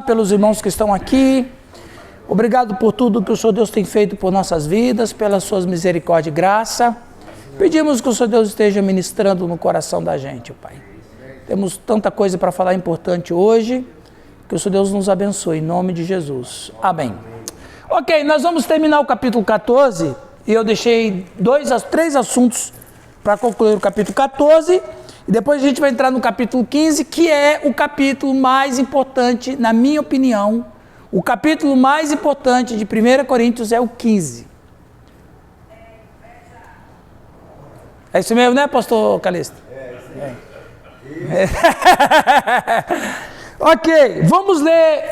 Pelos irmãos que estão aqui, obrigado por tudo que o Senhor Deus tem feito por nossas vidas, pelas suas misericórdia e graça. Pedimos que o Senhor Deus esteja ministrando no coração da gente, Pai. Temos tanta coisa para falar importante hoje, que o Senhor Deus nos abençoe, em nome de Jesus. Amém. Ok, nós vamos terminar o capítulo 14, e eu deixei três assuntos para concluir o capítulo 14, e depois a gente vai entrar no capítulo 15, que é o capítulo mais importante, na minha opinião. O capítulo mais importante de 1 Coríntios é o 15. É isso mesmo, né, pastor Calixto? É. Ok, vamos ler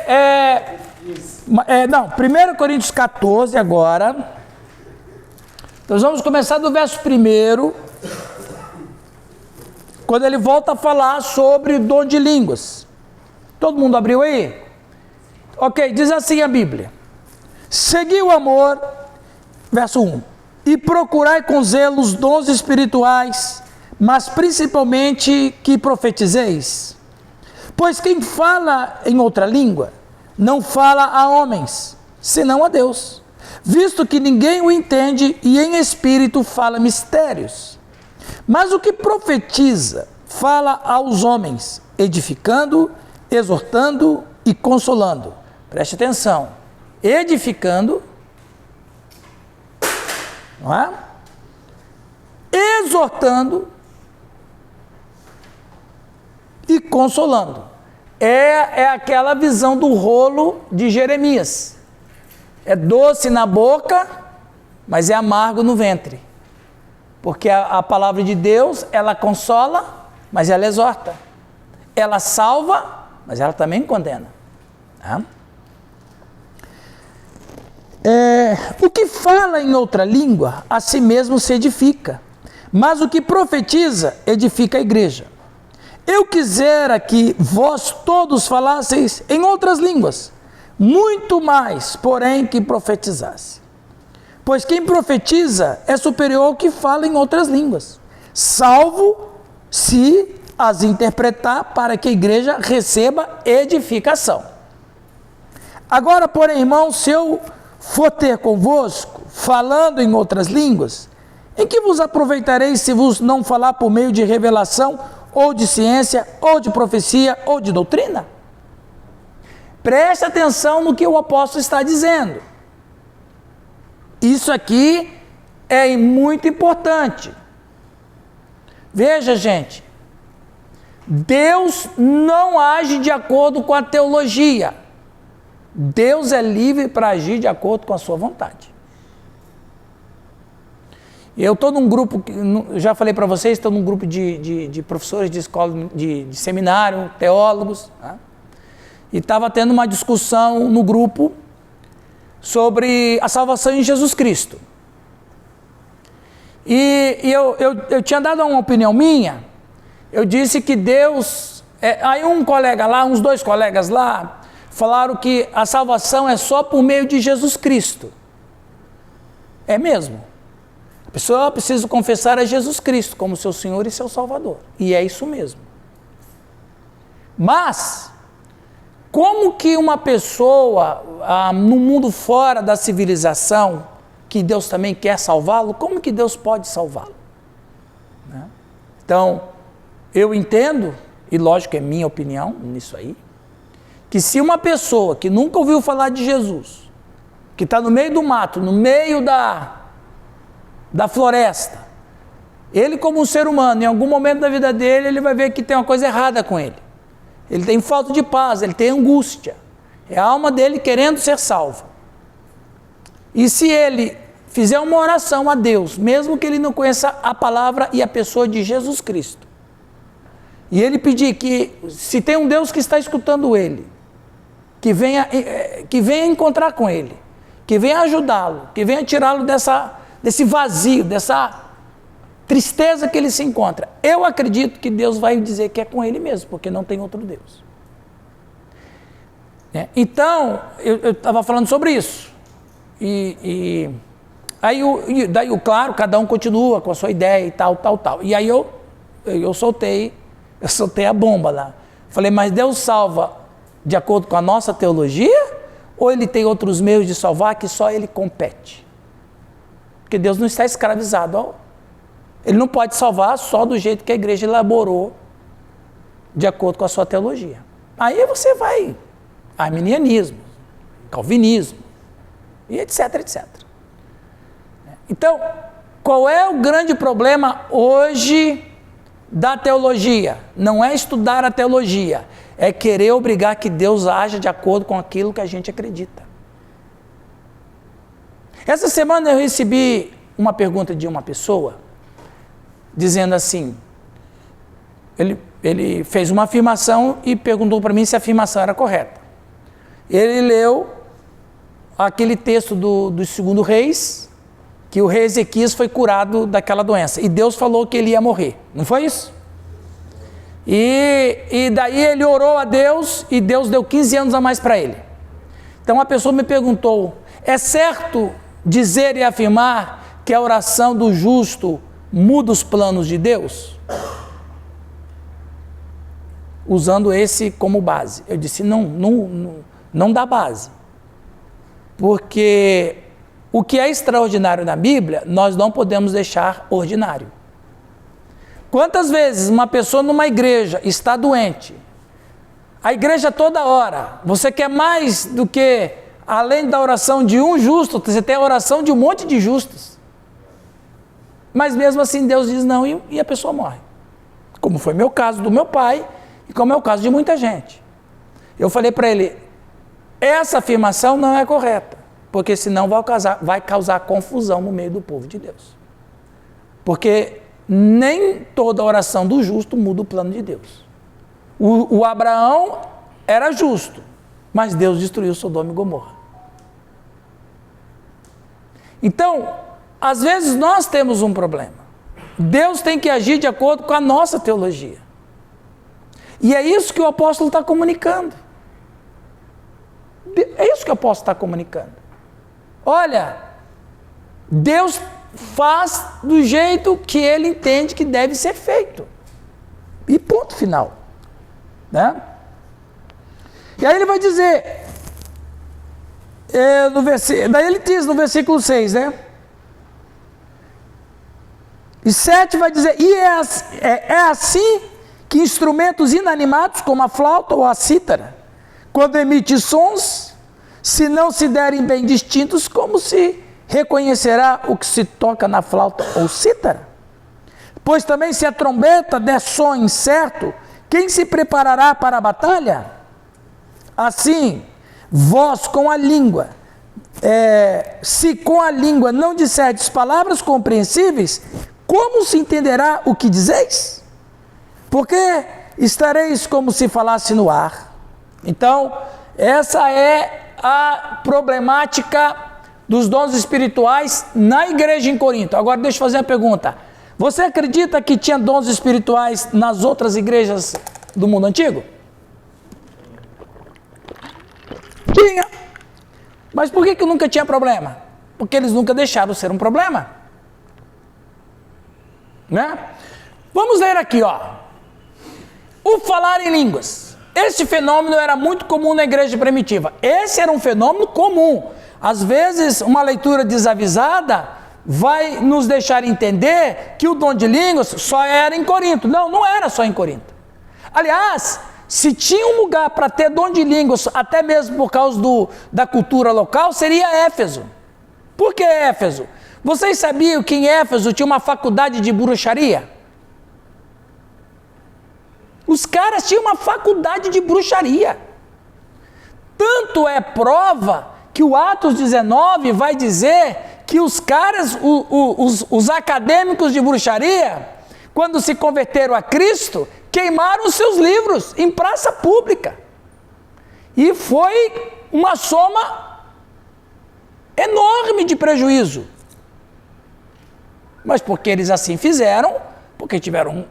1 Coríntios 14 agora. Nós vamos começar do verso 1, quando ele volta a falar sobre o dom de línguas. Todo mundo abriu aí? Ok, diz assim a Bíblia: segui o amor, verso 1, e procurai com zelo os dons espirituais, mas principalmente que profetizeis. Pois quem fala em outra língua, não fala a homens, senão a Deus, visto que ninguém o entende, e em espírito fala mistérios. Mas o que profetiza, fala aos homens, edificando, exortando e consolando. Preste atenção, edificando, não é? Exortando e consolando. É aquela visão do rolo de Jeremias. É doce na boca, mas é amargo no ventre. Porque a palavra de Deus, ela consola, mas ela exorta. Ela salva, mas ela também condena. Tá? O que fala em outra língua, a si mesmo se edifica. Mas o que profetiza, edifica a igreja. Eu quisera que vós todos falasseis em outras línguas, muito mais, porém, que profetizasse. Pois quem profetiza é superior ao que fala em outras línguas, salvo se as interpretar para que a igreja receba edificação. Agora, porém, irmãos, se eu for ter convosco, falando em outras línguas, em que vos aproveitareis se vos não falar por meio de revelação, ou de ciência, ou de profecia, ou de doutrina? Preste atenção no que o apóstolo está dizendo. Isso aqui é muito importante. Veja, gente, Deus não age de acordo com a teologia. Deus é livre para agir de acordo com a sua vontade. Eu estou num grupo, já falei para vocês, estou num grupo de professores de escola, de seminário, teólogos, tá? E estava tendo uma discussão no grupo sobre a salvação em Jesus Cristo. E eu tinha dado uma opinião minha. Eu disse que Deus... aí uns dois colegas lá, falaram que a salvação é só por meio de Jesus Cristo. É mesmo. A pessoa precisa confessar a Jesus Cristo como seu Senhor e seu Salvador. E é isso mesmo. Mas... como que uma pessoa, no mundo fora da civilização, que Deus também quer salvá-lo, como que Deus pode salvá-lo? Né? Então, eu entendo, e lógico que é minha opinião nisso aí, que se uma pessoa que nunca ouviu falar de Jesus, que está no meio do mato, no meio da floresta, ele como um ser humano, em algum momento da vida dele, ele vai ver que tem uma coisa errada com ele. Ele tem falta de paz, ele tem angústia. É a alma dele querendo ser salva. E se ele fizer uma oração a Deus, mesmo que ele não conheça a palavra e a pessoa de Jesus Cristo, e ele pedir que, se tem um Deus que está escutando ele, que venha encontrar com ele, que venha ajudá-lo, que venha tirá-lo desse vazio, dessa tristeza que ele se encontra. Eu acredito que Deus vai dizer que é com ele mesmo, porque não tem outro Deus. Então, eu estava falando sobre isso. Daí, claro, cada um continua com a sua ideia e tal. E aí eu soltei a bomba lá. Falei, mas Deus salva de acordo com a nossa teologia, ou ele tem outros meios de salvar que só ele compete? Porque Deus não está escravizado. Ele não pode salvar só do jeito que a igreja elaborou, de acordo com a sua teologia. Aí você vai, arminianismo, calvinismo, e etc, etc. Então, qual é o grande problema hoje da teologia? Não é estudar a teologia, é querer obrigar que Deus haja de acordo com aquilo que a gente acredita. Essa semana eu recebi uma pergunta de uma pessoa, dizendo assim, ele fez uma afirmação e perguntou para mim se a afirmação era correta. Ele leu aquele texto do 2 Reis, que o rei Ezequias foi curado daquela doença, e Deus falou que ele ia morrer, não foi isso? E daí ele orou a Deus, e Deus deu 15 anos a mais para ele. Então a pessoa me perguntou, é certo dizer e afirmar que a oração do justo muda os planos de Deus? Usando esse como base. Eu disse, não dá base. Porque o que é extraordinário na Bíblia, nós não podemos deixar ordinário. Quantas vezes uma pessoa numa igreja está doente, a igreja toda ora, você quer mais do que, além da oração de um justo, você tem a oração de um monte de justos. Mas mesmo assim Deus diz não e a pessoa morre. Como foi meu caso do meu pai e como é o caso de muita gente. Eu falei para ele, essa afirmação não é correta, porque senão vai causar confusão no meio do povo de Deus. Porque nem toda oração do justo muda o plano de Deus. O Abraão era justo, mas Deus destruiu Sodoma e Gomorra. Então, às vezes nós temos um problema. Deus tem que agir de acordo com a nossa teologia. E é isso que o apóstolo está comunicando. É isso que o apóstolo está comunicando. Olha, Deus faz do jeito que ele entende que deve ser feito. E ponto final. Né? E aí ele vai dizer, daí ele diz no versículo 6, né? E 7 vai dizer, e é assim que instrumentos inanimados, como a flauta ou a cítara, quando emitem sons, se não se derem bem distintos, como se reconhecerá o que se toca na flauta ou cítara? Pois também se a trombeta der som incerto, quem se preparará para a batalha? Assim, vós com a língua, se com a língua não disserdes palavras compreensíveis, como se entenderá o que dizeis? Porque estareis como se falasse no ar. Então, essa é a problemática dos dons espirituais na igreja em Corinto. Agora deixa eu fazer uma pergunta. Você acredita que tinha dons espirituais nas outras igrejas do mundo antigo? Tinha. Mas por que nunca tinha problema? Porque eles nunca deixaram ser um problema. Né? Vamos ler aqui, ó. O falar em línguas. Esse fenômeno era muito comum na igreja primitiva. Esse era um fenômeno comum. Às vezes, uma leitura desavisada vai nos deixar entender que o dom de línguas só era em Corinto. Não, não era só em Corinto. Aliás, se tinha um lugar para ter dom de línguas, até mesmo por causa da cultura local, seria Éfeso. Por que Éfeso? Vocês sabiam que em Éfeso tinha uma faculdade de bruxaria? Os caras tinham uma faculdade de bruxaria. Tanto é prova que o Atos 19 vai dizer que os caras, os acadêmicos de bruxaria, quando se converteram a Cristo, queimaram os seus livros em praça pública. E foi uma soma enorme de prejuízo. Mas porque eles assim fizeram, porque tiveram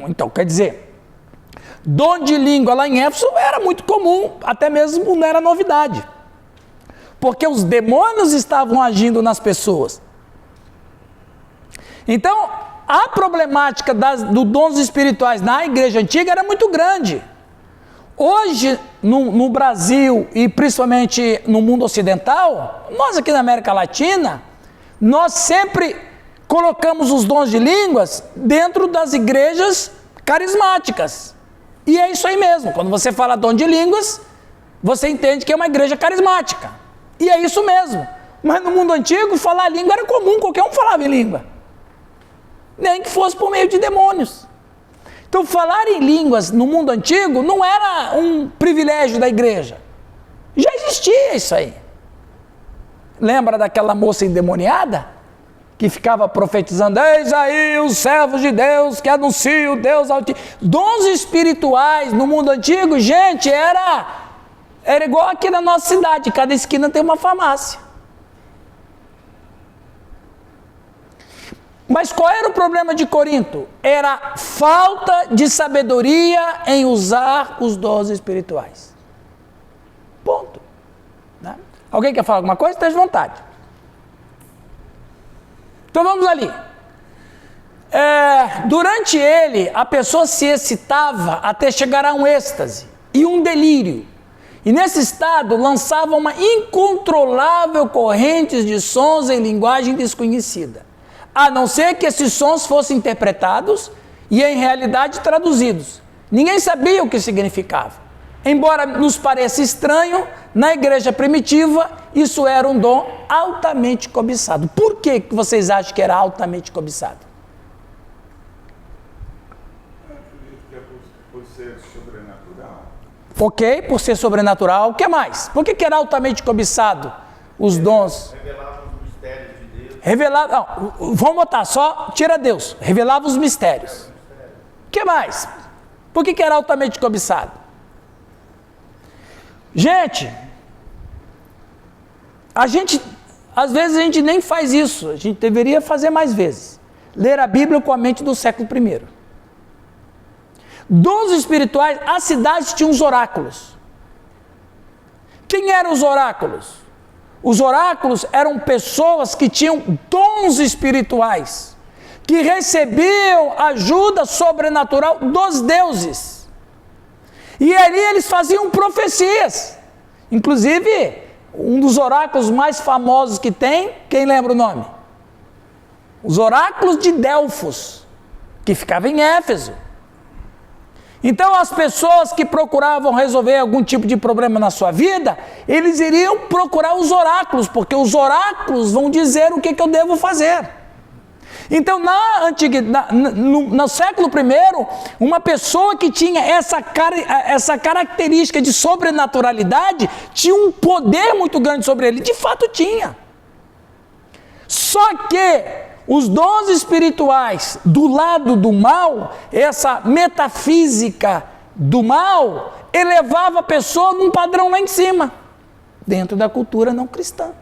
então, quer dizer, dom de língua lá em Éfeso era muito comum, até mesmo não era novidade. Porque os demônios estavam agindo nas pessoas. Então, a problemática dos dons espirituais na igreja antiga era muito grande. Hoje, no Brasil e principalmente no mundo ocidental, nós aqui na América Latina, nós sempre colocamos os dons de línguas dentro das igrejas carismáticas. E é isso aí mesmo. Quando você fala dom de línguas, você entende que é uma igreja carismática. E é isso mesmo. Mas no mundo antigo, falar língua era comum, qualquer um falava em língua. Nem que fosse por meio de demônios. Então, falar em línguas no mundo antigo não era um privilégio da igreja. Já existia isso aí. Lembra daquela moça endemoniada? Que ficava profetizando, eis aí os servos de Deus que anunciam Deus Altíssimo. Dons espirituais no mundo antigo, gente, era igual aqui na nossa cidade, cada esquina tem uma farmácia. Mas qual era o problema de Corinto? Era falta de sabedoria em usar os dons espirituais. Ponto. Né? Alguém quer falar alguma coisa? Esteja à vontade. Então vamos ali. Durante ele, a pessoa se excitava até chegar a um êxtase e um delírio. E nesse estado lançava uma incontrolável corrente de sons em linguagem desconhecida. A não ser que esses sons fossem interpretados e em realidade traduzidos. Ninguém sabia o que significava. Embora nos pareça estranho, na igreja primitiva, isso era um dom altamente cobiçado. Por que vocês acham que era altamente cobiçado? Por ser sobrenatural. Ok, por ser sobrenatural. O que mais? Por que era altamente cobiçado os dons? Revelava os mistérios de Deus. Vamos botar só, tira Deus. Revelava os mistérios. O que mais? Por que era altamente cobiçado? Gente, às vezes a gente nem faz isso, a gente deveria fazer mais vezes. Ler a Bíblia com a mente do século I. Dons espirituais, as cidades tinham os oráculos. Quem eram os oráculos? Os oráculos eram pessoas que tinham dons espirituais, que recebiam ajuda sobrenatural dos deuses. E ali eles faziam profecias. Inclusive, um dos oráculos mais famosos que tem, quem lembra o nome? Os oráculos de Delfos, que ficava em Éfeso. Então, as pessoas que procuravam resolver algum tipo de problema na sua vida, eles iriam procurar os oráculos, porque os oráculos vão dizer o que eu devo fazer. Então, no século I, uma pessoa que tinha essa característica de sobrenaturalidade tinha um poder muito grande sobre ele. De fato, tinha. Só que os dons espirituais do lado do mal, essa metafísica do mal, elevava a pessoa num padrão lá em cima, dentro da cultura não cristã.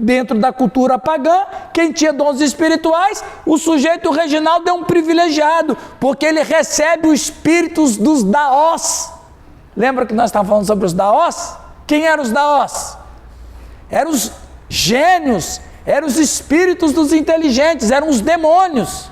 Dentro da cultura pagã, quem tinha dons espirituais, o sujeito regional é um privilegiado, porque ele recebe os espíritos dos daós. Lembra que nós estávamos falando sobre os daós? Quem eram os daós? Eram os gênios, eram os espíritos dos inteligentes, eram os demônios.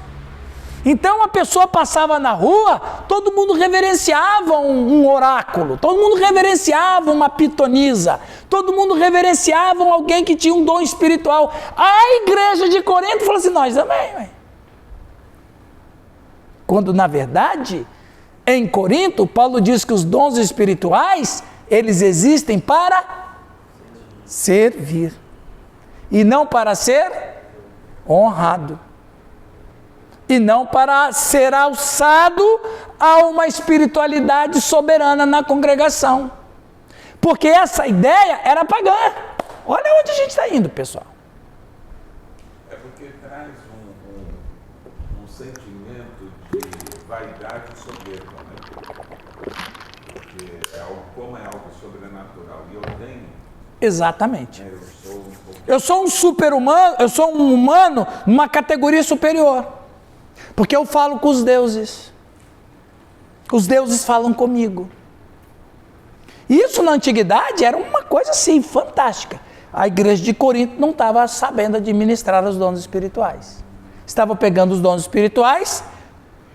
Então a pessoa passava na rua, todo mundo reverenciava um oráculo, todo mundo reverenciava uma pitonisa, todo mundo reverenciava alguém que tinha um dom espiritual. A igreja de Corinto falou assim, nós também. Ué. Quando na verdade, em Corinto, Paulo diz que os dons espirituais, eles existem para servir e não para ser honrado. E não para ser alçado a uma espiritualidade soberana na congregação. Porque essa ideia era pagã. Olha onde a gente está indo, pessoal. É porque traz um sentimento de vaidade e soberba, né? Porque como é algo sobrenatural e eu tenho... Exatamente. Eu sou um super-humano, eu sou um humano numa categoria superior. Porque eu falo com os deuses falam comigo. Isso na antiguidade era uma coisa assim, fantástica. A igreja de Corinto não estava sabendo administrar os dons espirituais. Estava pegando os dons espirituais,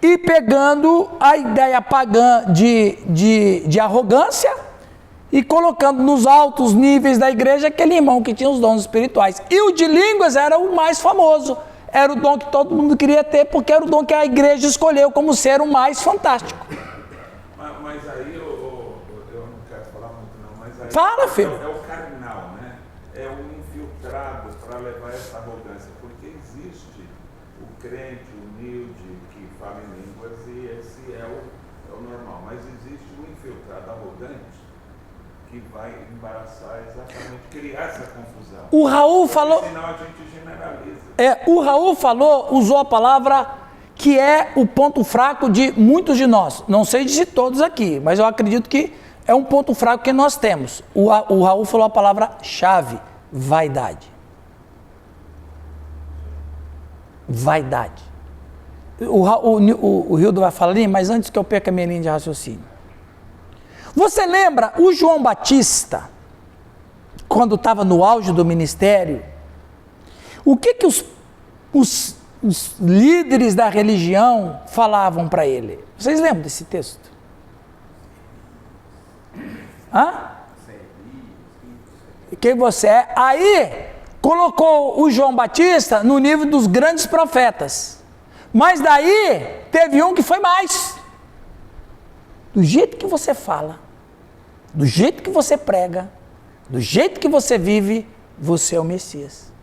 e pegando a ideia pagã de arrogância e colocando nos altos níveis da igreja aquele irmão que tinha os dons espirituais. E o de línguas era o mais famoso, era o dom que todo mundo queria ter, porque era o dom que a igreja escolheu como ser o mais fantástico. Mas aí eu não quero falar muito não, mas aí Fala, filho. É o carnal, né? É o infiltrado para levar essa arrogância, porque existe o crente humilde que fala em línguas e esse é o normal, mas existe o infiltrado arrogante que vai embaraçar exatamente, criar essa confusão. O Raul falou... Senão a gente generaliza. O Raul usou a palavra que é o ponto fraco de muitos de nós. Não sei de todos aqui, mas eu acredito que é um ponto fraco que nós temos. O Raul falou a palavra-chave, vaidade. Vaidade. O Hildo vai falar ali, mas antes que eu perca a minha linha de raciocínio. Você lembra o João Batista, quando estava no auge do ministério, o que os líderes da religião falavam para ele? Vocês lembram desse texto? Hã? Quem você é? Aí colocou o João Batista no nível dos grandes profetas. Mas daí teve um que foi mais. Do jeito que você fala, do jeito que você prega, do jeito que você vive, você é o Messias.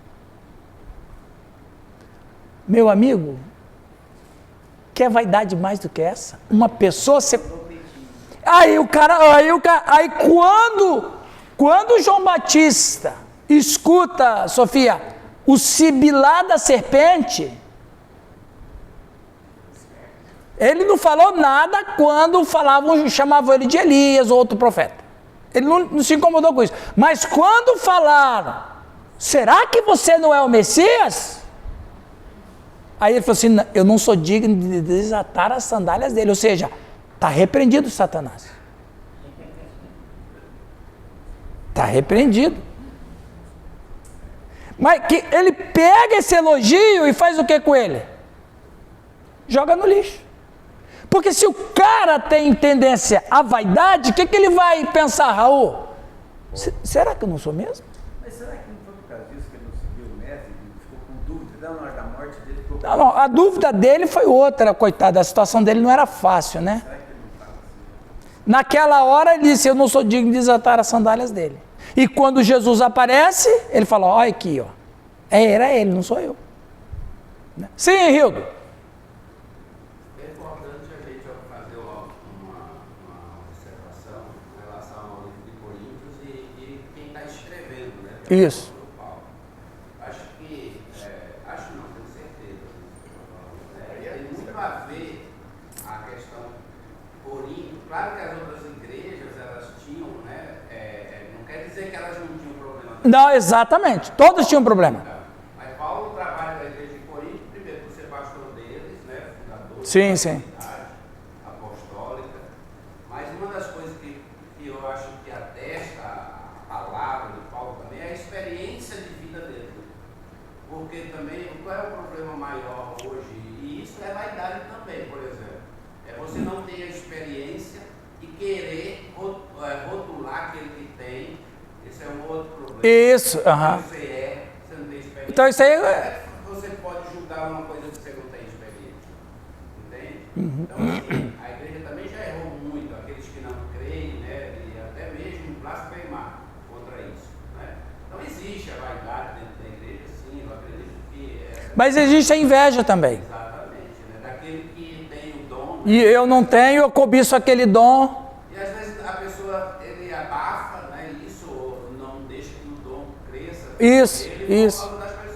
Meu amigo, quer vaidade mais do que essa? Uma pessoa se... Aí quando João Batista escuta, Sofia, o sibilar da serpente, ele não falou nada quando chamavam ele de Elias ou outro profeta. Ele não se incomodou com isso. Mas quando falaram, será que você não é o Messias? Aí ele falou assim, eu não sou digno de desatar as sandálias dele. Ou seja, está repreendido Satanás. Está repreendido. Mas que ele pega esse elogio e faz o que com ele? Joga no lixo. Porque se o cara tem tendência à vaidade, o que ele vai pensar, Raul? Será que eu não sou mesmo? Mas será que não foi por causa disso que ele não seguiu o mestre? Ele ficou com dúvida na hora da morte dele? Não, a dúvida dele foi outra, coitado. A situação dele não era fácil, né? Será que ele não estava assim? Naquela hora ele disse, eu não sou digno de desatar as sandálias dele. E quando Jesus aparece, ele falou, olha aqui, ó. Era ele, não sou eu. Sim, Hildo. É importante a gente fazer uma observação em relação ao livro de Coríntios e quem está escrevendo, né? Isso. Paulo. Acho que, acho não, tenho certeza. Tem muito a ver a questão Corinto. Claro que as outras igrejas, elas tinham, né? Não quer dizer que elas não tinham problema. Não, exatamente. Todos tinham problema. Mas Paulo trabalha na igreja de Corinto, primeiro por ser pastor deles, né? Fundador Sim, da sim. comunidade apostólica. Mas uma das coisas que eu acho que atesta a palavra de Paulo também é a experiência de vida dele. Porque também, qual é o problema maior hoje? E isso é vaidade também, por exemplo. É você não ter a experiência e querer rotular aquele que tem. Esse é um outro problema. Isso, aham. Você não tem experiência. Então isso aí Você pode julgar uma coisa que você não tem experiência. Entende? Então, assim, a igreja também já errou muito, aqueles que não creem, né? E até mesmo blasfemar contra isso. Né? Então existe a vaidade dentro da igreja, sim, eu acredito que Mas existe a inveja também. exatamente, né? Daquele que tem o dom. E eu não tenho, eu cobiço aquele dom. E às vezes a pessoa ele abafa, né? Isso ou não deixa que o dom cresça. Isso, Ele isso. por causa das pessoas.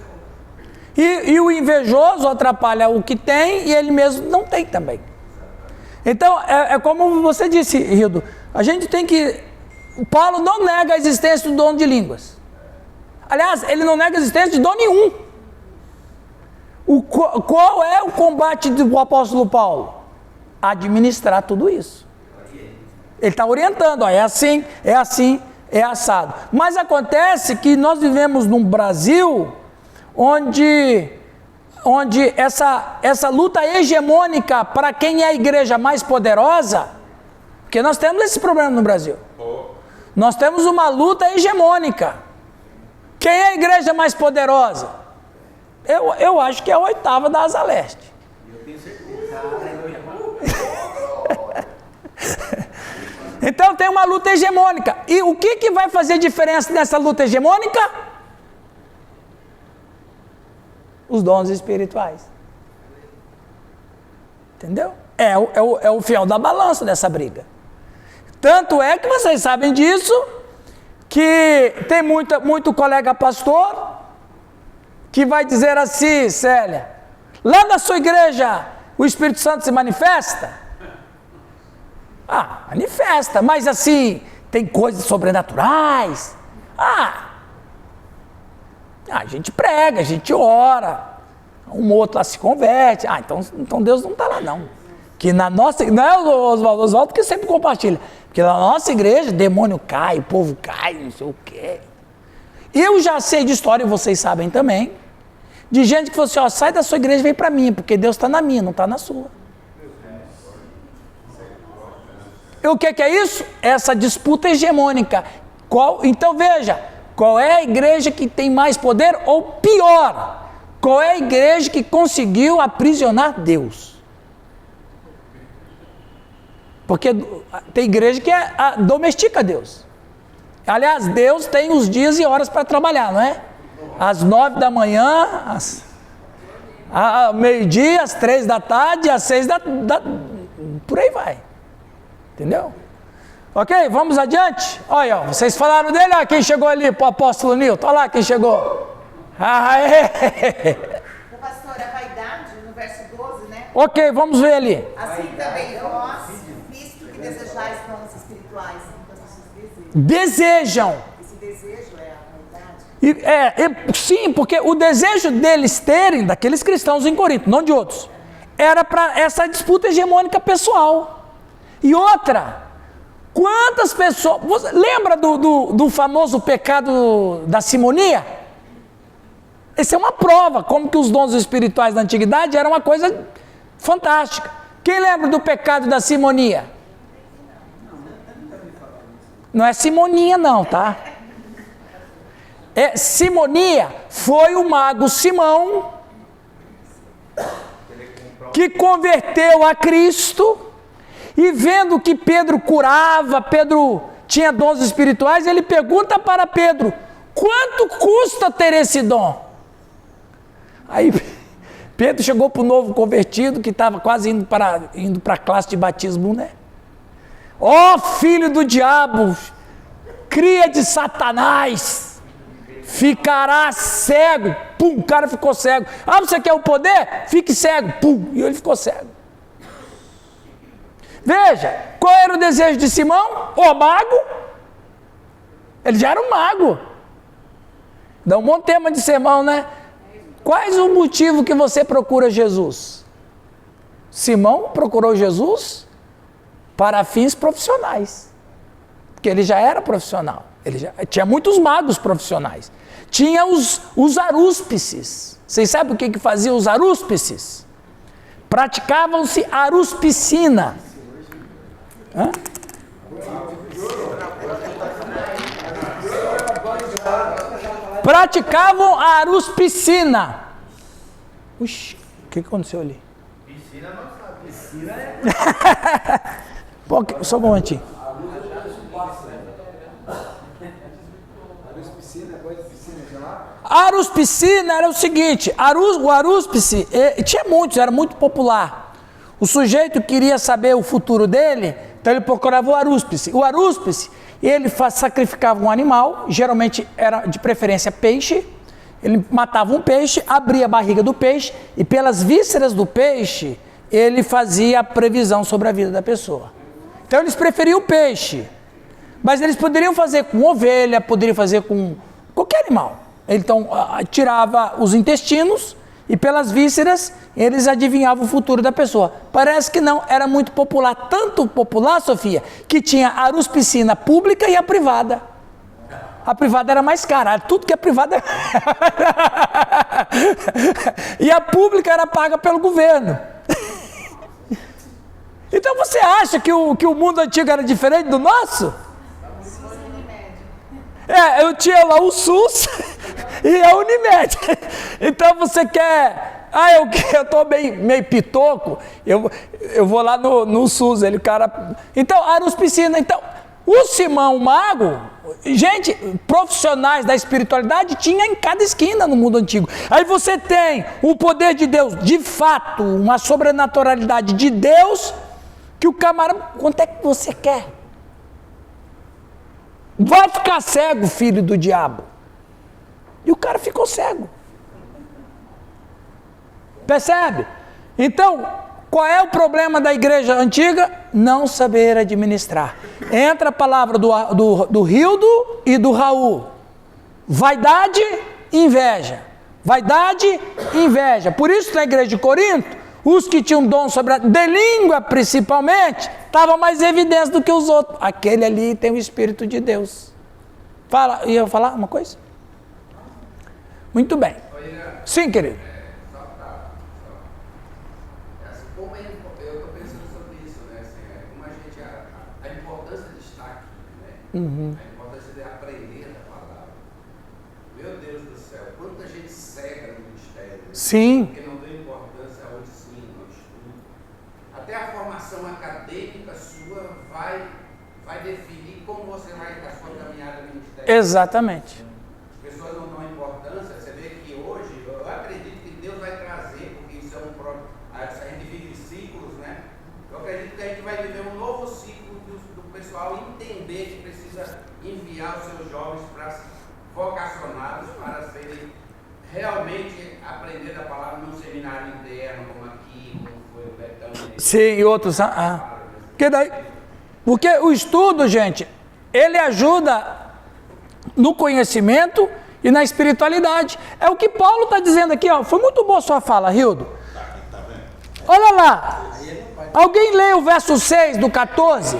E o invejoso atrapalha o que tem e ele mesmo não tem também. Então, é como você disse, Hildo, a gente tem que... O Paulo não nega a existência do dom de línguas. Aliás, ele não nega a existência de dom nenhum. Qual é o combate do apóstolo Paulo? Administrar tudo isso. Ele está orientando, ó, é assim, é assado. Mas acontece que nós vivemos num Brasil onde onde essa luta hegemônica para quem é a igreja mais poderosa, porque nós temos esse problema no Brasil. Nós temos uma luta hegemônica. Quem é a igreja mais poderosa? Eu acho que é a 8ª da Asa Leste. Eu tenho certeza. Então tem uma luta hegemônica. E o que vai fazer diferença nessa luta hegemônica? Os dons espirituais. Entendeu? É o fiel da balança dessa briga. Tanto é que vocês sabem disso, que tem muito colega pastor que vai dizer assim, Célia, lá na sua igreja o Espírito Santo se manifesta? Manifesta, mas assim, tem coisas sobrenaturais. A gente prega, a gente ora, um outro lá se converte. Então Deus não está lá não. Que na nossa, não é o Oswaldo que sempre compartilha, porque na nossa igreja demônio cai, o povo cai, não sei o quê. Eu já sei de história, e vocês sabem também, de gente que falou assim, sai da sua igreja e vem para mim, porque Deus está na minha, não está na sua. E o que é isso? Essa disputa hegemônica. Então veja, qual é a igreja que tem mais poder ou pior? Qual é a igreja que conseguiu aprisionar Deus? Porque tem igreja que domestica Deus. Aliás, Deus tem os dias e horas para trabalhar, não é? Às 9 da manhã, ao meio-dia, às 3 da tarde, às 6 por aí vai. Entendeu? Ok, vamos adiante. Olha, vocês falaram dele, quem chegou ali para o apóstolo Nilton, olha lá quem chegou. O pastor, a vaidade, no verso 12, né? Ok, vamos ver ali. Assim também vós, visto que desejais dons espirituais, então vocês desejam. Esse desejo é a vaidade? Sim, porque o desejo deles terem, daqueles cristãos em Corinto, não de outros, era para essa disputa hegemônica pessoal. E outra, quantas pessoas... Você lembra do famoso pecado da simonia? Essa é uma prova, como que os dons espirituais da antiguidade eram uma coisa fantástica. Quem lembra do pecado da simonia? Não é simonia não, tá? Simonia foi o mago Simão que converteu a Cristo. E vendo que Pedro curava, Pedro tinha dons espirituais, ele pergunta para Pedro, quanto custa ter esse dom? Aí Pedro chegou para o novo convertido, que estava quase indo para a classe de batismo, né? Filho do diabo, cria de Satanás, ficará cego. Pum, o cara ficou cego. Você quer o poder? Fique cego. Pum, e ele ficou cego. Veja, qual era o desejo de Simão? O mago. Ele já era um mago. Dá um bom tema de sermão, né? Quais o motivo que você procura Jesus? Simão procurou Jesus para fins profissionais. Porque ele já era profissional. Tinha muitos magos profissionais. Tinha os arúspices. Vocês sabem o que faziam os arúspices? Praticavam-se aruspicina. Praticavam a aruspicina. Uxi, o que aconteceu ali? Piscina não sabe. Piscina é. Só um momentinho. A aruspicina era o seguinte: o arúspice tinha muitos, era muito popular. O sujeito queria saber o futuro dele, então ele procurava o arúspice. O arúspice, ele sacrificava um animal, geralmente era de preferência peixe. Ele matava um peixe, abria a barriga do peixe e pelas vísceras do peixe ele fazia a previsão sobre a vida da pessoa. Então eles preferiam o peixe, mas eles poderiam fazer com ovelha, poderiam fazer com qualquer animal. Então tirava os intestinos e pelas vísceras eles adivinhavam o futuro da pessoa. Parece que não, era muito popular, tanto popular, Sofia, que tinha a aruspicina pública e a privada. A privada era mais cara, tudo que é privada. E a pública era paga pelo governo. Então você acha que o mundo antigo era diferente do nosso? Eu tinha lá o SUS e a Unimed. Então você quer... eu estou meio pitoco, eu vou lá no SUS, Então, eram os piscinas. Então, o Simão Mago, gente, profissionais da espiritualidade tinha em cada esquina no mundo antigo. Aí você tem o poder de Deus, de fato, uma sobrenaturalidade de Deus, que o camarada, quanto é que você quer? Vai ficar cego, filho do diabo. E o cara ficou cego. Percebe? Então, qual é o problema da igreja antiga? Não saber administrar. Entra a palavra do Hildo e do Raul. Vaidade, inveja. Vaidade, inveja. Por isso, na igreja de Corinto, os que tinham dom de língua, principalmente, estavam mais evidentes do que os outros. Aquele ali tem o Espírito de Deus. Ia falar uma coisa? Muito bem. Sim, querido. A importância de aprender a palavra. Meu Deus do céu, quanta gente cega no ministério. Sim. Porque não deu importância ao ensino, ao estudo. Até a formação acadêmica sua vai definir como você vai a sua caminhada no ministério. Exatamente. As pessoas não dão importância. Você vê que hoje, eu acredito que Deus vai trazer, porque isso a gente vive ciclos, né? Eu acredito que a gente vai viver um novo ciclo do pessoal entender que precisa enviar os seus jovens para vocacionados para serem realmente aprender a palavra num seminário interno, como aqui, como foi o Betânia. Sim, e outros. Porque o estudo, gente, ele ajuda no conhecimento e na espiritualidade. É o que Paulo está dizendo aqui, ó. Foi muito boa a sua fala, Hildo. Olha lá. Alguém lê o verso 6 do 14?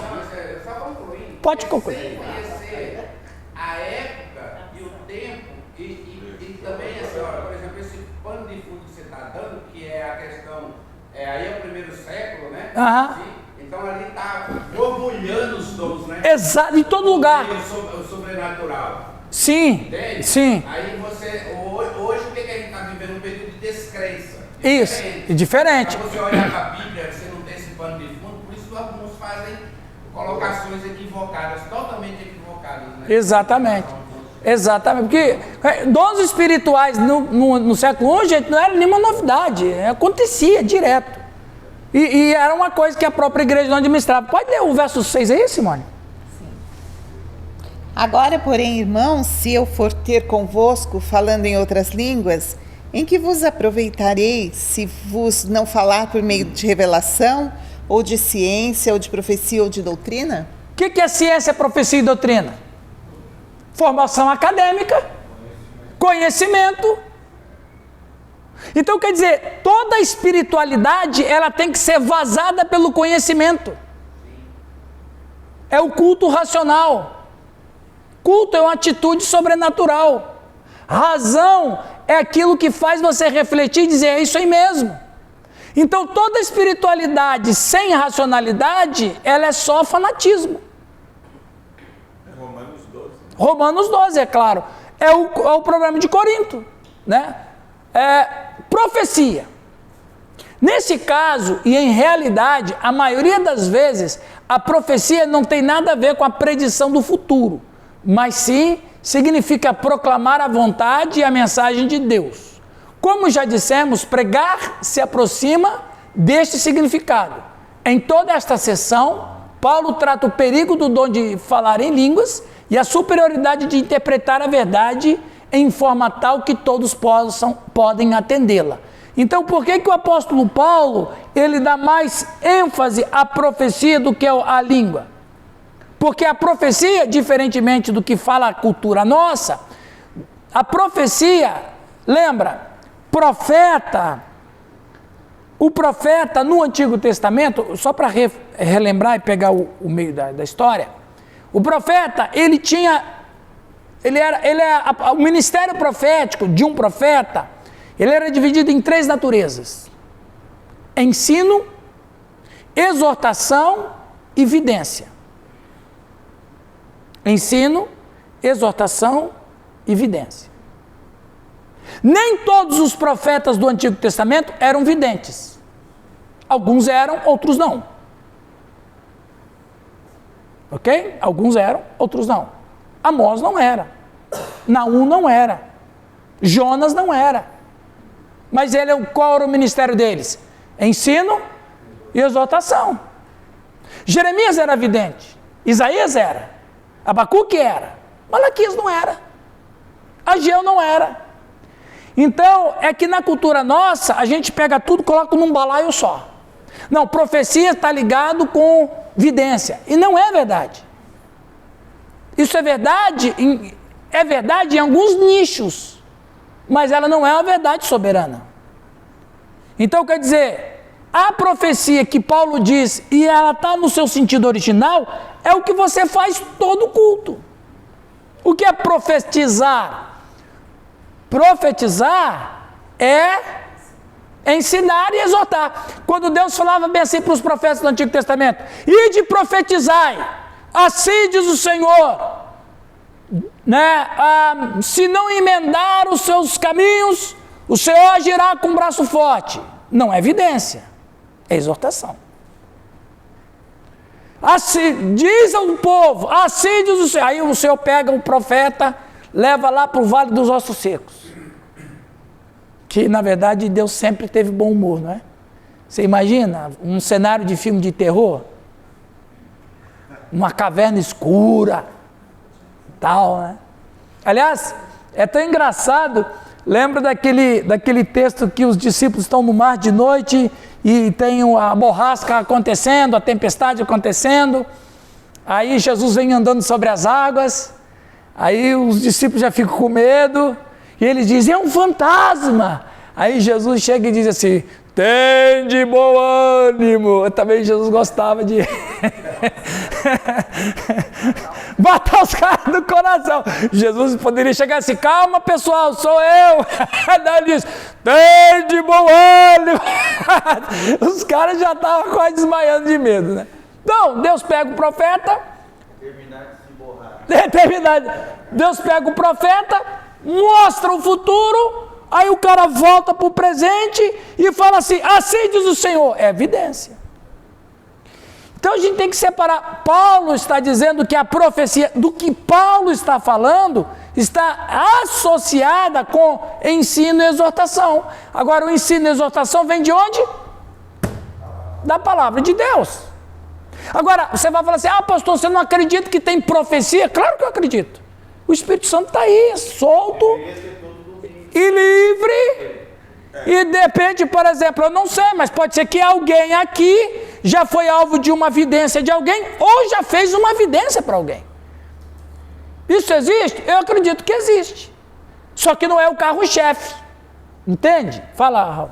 Pode concluir. Sem conhecer a época e o tempo e também, assim, por exemplo, esse pano de fundo que você está dando, que é a questão, aí é o primeiro século, né? Então ali está borbulhando os dons, né? Exato, em todo lugar. O sobrenatural. Sim, entende? sim. Aí hoje o que a gente está vivendo? Um período de descrença. Isso, diferente. Quando você olha para a Bíblia, você não tem esse pano de fundo, por isso alguns fazem colocações equivocadas, totalmente equivocadas, né? Exatamente. Porque dons espirituais no século I, gente, não era nenhuma novidade, acontecia direto. E era uma coisa que a própria igreja não administrava. Pode ler o verso 6 aí, Simone? Sim. Agora, porém, irmãos, se eu for ter convosco, falando em outras línguas, em que vos aproveitarei, se vos não falar por meio de revelação, ou de ciência, ou de profecia, ou de doutrina? O que é ciência, profecia e doutrina? Formação acadêmica, conhecimento. Então, quer dizer, toda espiritualidade, ela tem que ser vazada pelo conhecimento. É o culto racional. Culto é uma atitude sobrenatural. Razão é aquilo que faz você refletir e dizer, é isso aí mesmo. Então, toda espiritualidade sem racionalidade, ela é só fanatismo. Romanos 12, é claro. É o problema de Corinto, né? Profecia. Nesse caso, e em realidade, a maioria das vezes, a profecia não tem nada a ver com a predição do futuro, mas sim significa proclamar a vontade e a mensagem de Deus. Como já dissemos, pregar se aproxima deste significado. Em toda esta sessão, Paulo trata o perigo do dom de falar em línguas e a superioridade de interpretar a verdade em forma tal que todos podem atendê-la. Então, por que o apóstolo Paulo ele dá mais ênfase à profecia do que à língua? Porque a profecia, diferentemente do que fala a cultura nossa, a profecia, lembra, o profeta no Antigo Testamento, só para relembrar e pegar o meio da história, o profeta, o ministério profético de um profeta, ele era dividido em 3 naturezas: ensino, exortação e vidência. Ensino, exortação e vidência. Nem todos os profetas do Antigo Testamento eram videntes. Alguns eram, outros não. Ok? Alguns eram, outros não. Amós não era. Naum não era. Jonas não era. Mas qual era o ministério deles? Ensino e exortação. Jeremias era vidente. Isaías era. Abacuque era. Malaquias não era. Ageu não era. Então, é que na cultura nossa, a gente pega tudo e coloca num balaio só. Não, profecia está ligado com vidência. E não é verdade. Isso é verdade em alguns nichos, mas ela não é uma verdade soberana. Então, quer dizer, a profecia que Paulo diz, e ela está no seu sentido original, é o que você faz todo culto. O que é profetizar? Profetizar é ensinar e exortar. Quando Deus falava bem assim para os profetas do Antigo Testamento: ide profetizai, assim diz o Senhor, se não emendar os seus caminhos, o Senhor agirá com um braço forte. Não é evidência, é exortação. Assim diz ao povo, assim diz o Senhor. Aí o Senhor pega um profeta, leva lá para o vale dos ossos secos. Que, na verdade, Deus sempre teve bom humor, não é? Você imagina um cenário de filme de terror? Uma caverna escura, tal, né? Aliás, é tão engraçado, lembra daquele texto que os discípulos estão no mar de noite e tem a borrasca acontecendo, a tempestade acontecendo, aí Jesus vem andando sobre as águas, aí os discípulos já ficam com medo, e eles dizem: é um fantasma. Aí Jesus chega e diz assim: tem de bom ânimo. Também Jesus gostava de matar os caras do coração. Jesus poderia chegar assim: calma pessoal, sou eu. Daí ele diz: tem de bom ânimo. Os caras já estavam quase desmaiando de medo, né? Então, Deus pega o profeta. Deus pega o profeta, mostra o futuro, aí o cara volta para o presente e fala assim: assim diz o Senhor. É evidência. Então a gente tem que separar. Paulo está dizendo que a profecia, do que Paulo está falando, está associada com ensino e exortação. Agora, o ensino e exortação vem de onde? Da palavra de Deus. Agora, você vai falar assim: ah, pastor, você não acredita que tem profecia? Claro que eu acredito. O Espírito Santo está aí, solto e livre. E de repente, por exemplo, eu não sei, mas pode ser que alguém aqui já foi alvo de uma vidência de alguém, ou já fez uma vidência para alguém. Isso existe? Eu acredito que existe. Só que não é o carro-chefe. Entende? Fala, Raul.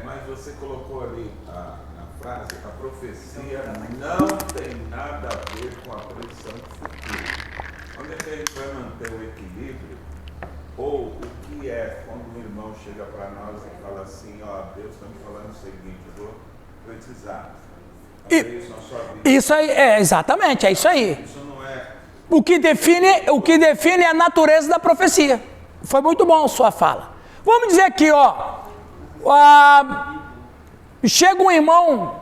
Mas você colocou ali na frase: a profecia não tem nada a ver com a previsão do futuro. Onde é que a gente vai manter o equilíbrio? Ou o que é quando um irmão chega para nós e fala assim: ó, Deus está me falando o seguinte, eu vou profetizar. Isso aí, exatamente, é isso aí. Isso não é. O que define é a natureza da profecia. Foi muito bom a sua fala. Vamos dizer aqui, chega um irmão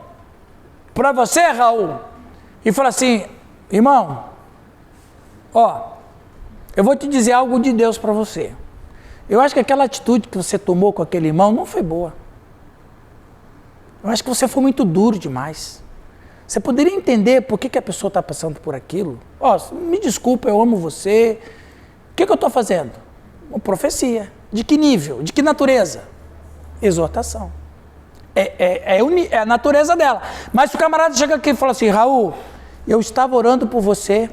para você, Raul, e fala assim: irmão, eu vou te dizer algo de Deus para você. Eu acho que aquela atitude que você tomou com aquele irmão não foi boa. Eu acho que você foi muito duro demais. Você poderia entender por que a pessoa está passando por aquilo? Me desculpa, eu amo você. O que eu estou fazendo? Uma profecia. De que nível? De que natureza? Exortação. É a natureza dela. Mas se o camarada chega aqui e fala assim: Raul, eu estava orando por você,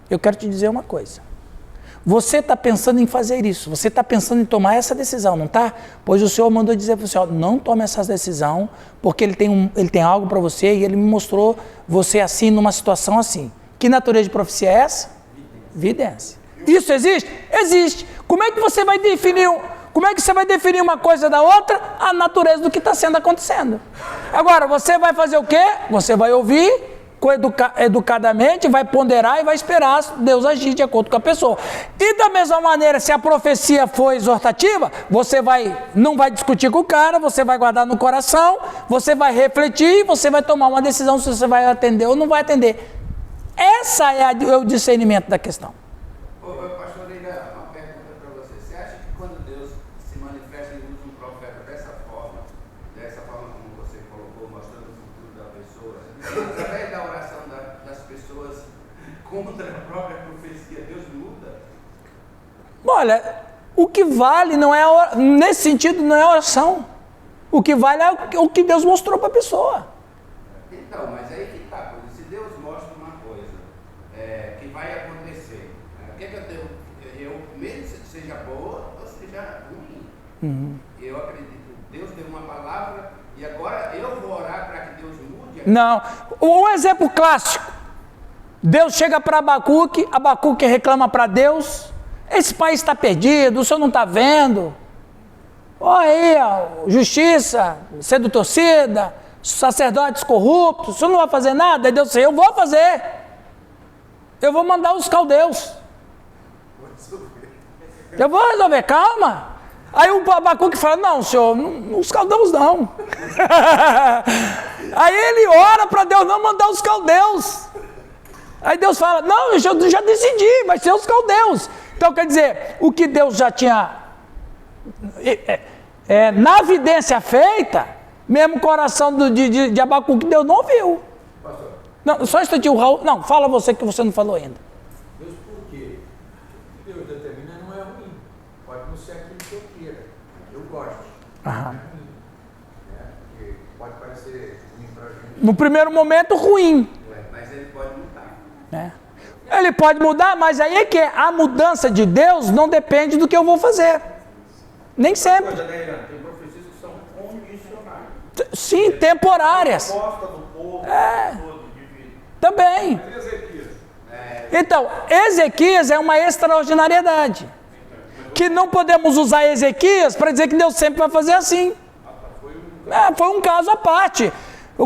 eu quero te dizer uma coisa. Você está pensando em fazer isso, você está pensando em tomar essa decisão, não está? Pois o Senhor mandou dizer para você: não tome essa decisão, porque Ele tem algo para você e Ele me mostrou você assim, numa situação assim. Que natureza de profecia é essa? Vidência. Isso existe? Existe. Como é que você vai definir Como é que você vai definir uma coisa da outra? A natureza do que está sendo acontecendo. Agora, você vai fazer o quê? Você vai ouvir educadamente, vai ponderar e vai esperar Deus agir de acordo com a pessoa. E da mesma maneira, se a profecia for exortativa, você não vai discutir com o cara, você vai guardar no coração, você vai refletir e você vai tomar uma decisão se você vai atender ou não vai atender. Essa é o discernimento da questão. Pastor, uma pergunta para você. Você acha que quando Deus se manifesta e usa um profeta dessa forma como você colocou, mostrando o futuro da pessoa, através da oração das pessoas contra a própria profecia, Deus muda? Olha, o que vale não é, nesse sentido, não é a oração. O que vale é o que Deus mostrou para a pessoa. Então, mas aí que está, se Deus mostra uma coisa que vai acontecer, o que eu tenho? Mesmo que seja boa ou seja ruim. Eu acredito, Deus deu uma palavra e agora eu vou orar para que Deus mude. Não. Um exemplo clássico. Deus chega para Abacuque reclama para Deus, esse país está perdido, o senhor não está vendo? Olha aí, justiça, sendo torcida, sacerdotes corruptos, o senhor não vai fazer nada? Aí Deus disse, eu vou fazer. Eu vou mandar os caldeus. Eu vou resolver, calma. Aí o Abacuque fala, não, senhor, os caldeus não. Aí ele ora para Deus não mandar os caldeus. Aí Deus fala, não, eu já decidi, vai ser os caldeus. Então quer dizer, o que Deus já tinha na evidência feita, mesmo o coração de Abacuque, Deus não ouviu. Pastor, Não, só um instantinho, Raul. Não, fala você que você não falou ainda. Deus, por quê? O que Deus determina não é ruim. Pode não ser aquilo que eu queira, que eu gosto. Aham. Não é ruim. Porque pode parecer ruim para a gente. No primeiro momento, ruim. Mas ele pode mudar. Né? Ele pode mudar, mas aí é que a mudança de Deus não depende do que eu vou fazer. Nem sempre. Coisa, né, Irã? Tem profecias que são condicionais. Sim, temporárias. Gosta do povo todo de vida. Também. Mas Ezequias? Então, Ezequias é uma extraordinariedade. Que não podemos usar Ezequias para dizer que Deus sempre vai fazer assim. Foi um caso à parte.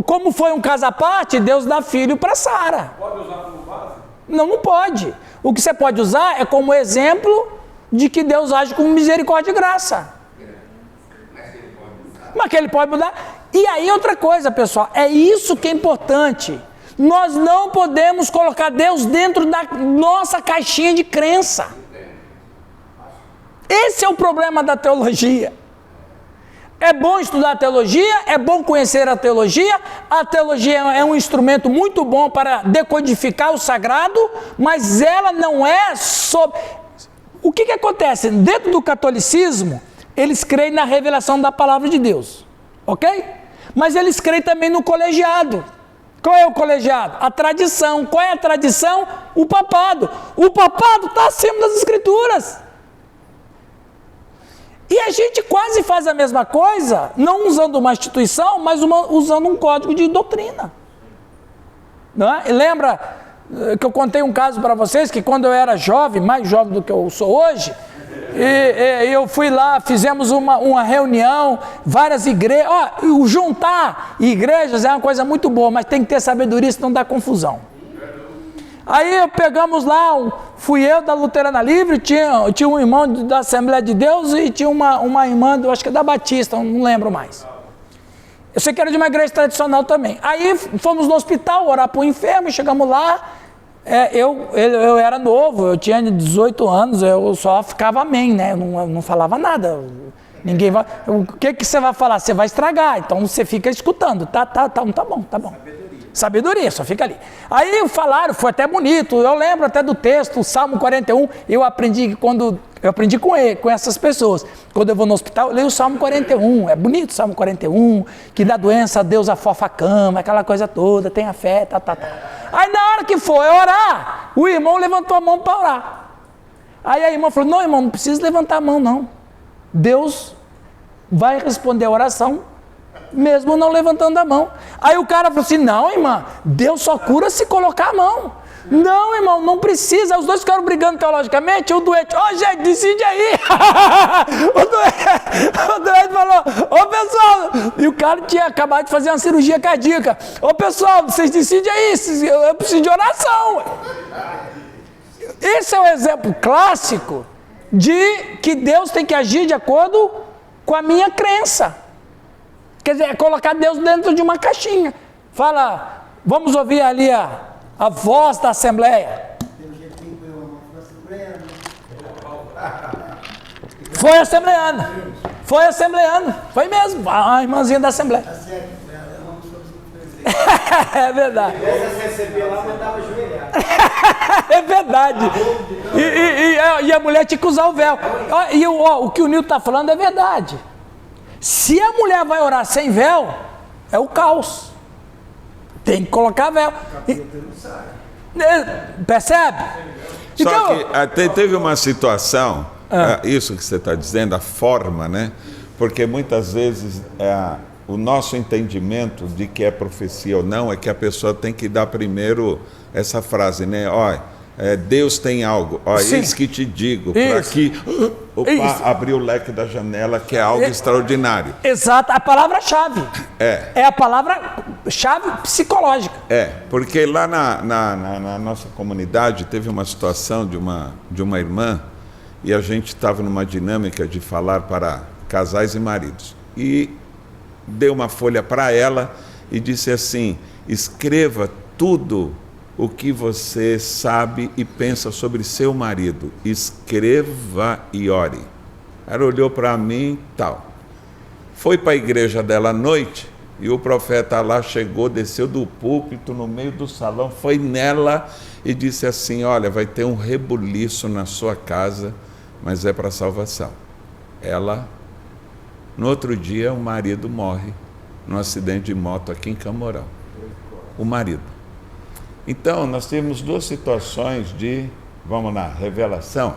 Como foi um caso à parte, Deus dá filho para Sara. Pode usar como base? Não pode. O que você pode usar é como exemplo de que Deus age com misericórdia e graça. Mas que ele pode mudar. E aí outra coisa, pessoal, é isso que é importante. Nós não podemos colocar Deus dentro da nossa caixinha de crença. Esse é o problema da teologia. É bom estudar a teologia, é bom conhecer a teologia é um instrumento muito bom para decodificar o sagrado, mas ela não é sobre... O que acontece? Dentro do catolicismo, eles creem na revelação da palavra de Deus, ok? Mas eles creem também no colegiado. Qual é o colegiado? A tradição. Qual é a tradição? O papado. O papado está acima das escrituras. E a gente quase faz a mesma coisa, não usando uma instituição, mas usando um código de doutrina. Não é? E lembra que eu contei um caso para vocês, que quando eu era jovem, mais jovem do que eu sou hoje, eu fui lá, fizemos uma reunião, várias igrejas. Juntar igrejas é uma coisa muito boa, mas tem que ter sabedoria, senão dá confusão. Aí pegamos lá, fui eu da Luterana Livre, tinha um irmão da Assembleia de Deus e tinha uma irmã, acho que é da Batista, não lembro mais. Eu sei que era de uma igreja tradicional também. Aí fomos no hospital orar para o enfermo, chegamos lá, eu era novo, eu tinha 18 anos, eu só ficava amém, né? Eu não falava nada. Ninguém vai. O que você vai falar? Você vai estragar, então você fica escutando. Tá bom. Sabedoria, só fica ali. Aí falaram, foi até bonito, eu lembro até do texto, o Salmo 41, eu aprendi com essas pessoas. Quando eu vou no hospital, eu leio o Salmo 41, é bonito o Salmo 41, que da doença Deus afofa a cama, aquela coisa toda, tenha fé, Aí na hora que foi orar, o irmão levantou a mão para orar. Aí a irmã falou, não irmão, não precisa levantar a mão não. Deus vai responder a oração, mesmo não levantando a mão. Aí o cara falou assim, não irmã, Deus só cura se colocar a mão. Não, irmão, não precisa. Os dois ficaram brigando teologicamente. O doente, gente, decide aí. o doente falou, pessoal, e o cara tinha acabado de fazer uma cirurgia cardíaca. Pessoal, vocês decidem aí, eu preciso de oração. Esse é o exemplo clássico de que Deus tem que agir de acordo com a minha crença. Quer dizer, é colocar Deus dentro de uma caixinha. Fala, vamos ouvir ali a voz da Assembleia. Foi assembleana. Foi mesmo. A irmãzinha da Assembleia. É verdade. É verdade. E a mulher tinha que usar o véu. E o que o Nilton está falando é verdade. Se a mulher vai orar sem véu, é o caos. Tem que colocar véu. Percebe? Só que até teve uma situação, isso que você está dizendo, a forma, né? Porque muitas vezes o nosso entendimento de que é profecia ou não é que a pessoa tem que dar primeiro essa frase, né? Olha, Deus tem algo, eis que te digo, para que abrir o leque da janela, que é algo extraordinário. Exato, a palavra-chave. É a palavra-chave psicológica. Porque lá na nossa comunidade teve uma situação de uma irmã, e a gente estava numa dinâmica de falar para casais e maridos. E deu uma folha para ela e disse assim: escreva tudo o que você sabe e pensa sobre seu marido. Escreva e ore. Ela olhou para mim e tal. Foi para a igreja dela à noite e o profeta lá chegou, desceu do púlpito no meio do salão, foi nela e disse assim: olha, vai ter um rebuliço na sua casa, mas é para salvação. No outro dia, o marido morre num acidente de moto aqui em Camorão. O marido. Então, nós temos duas situações de, vamos lá, revelação.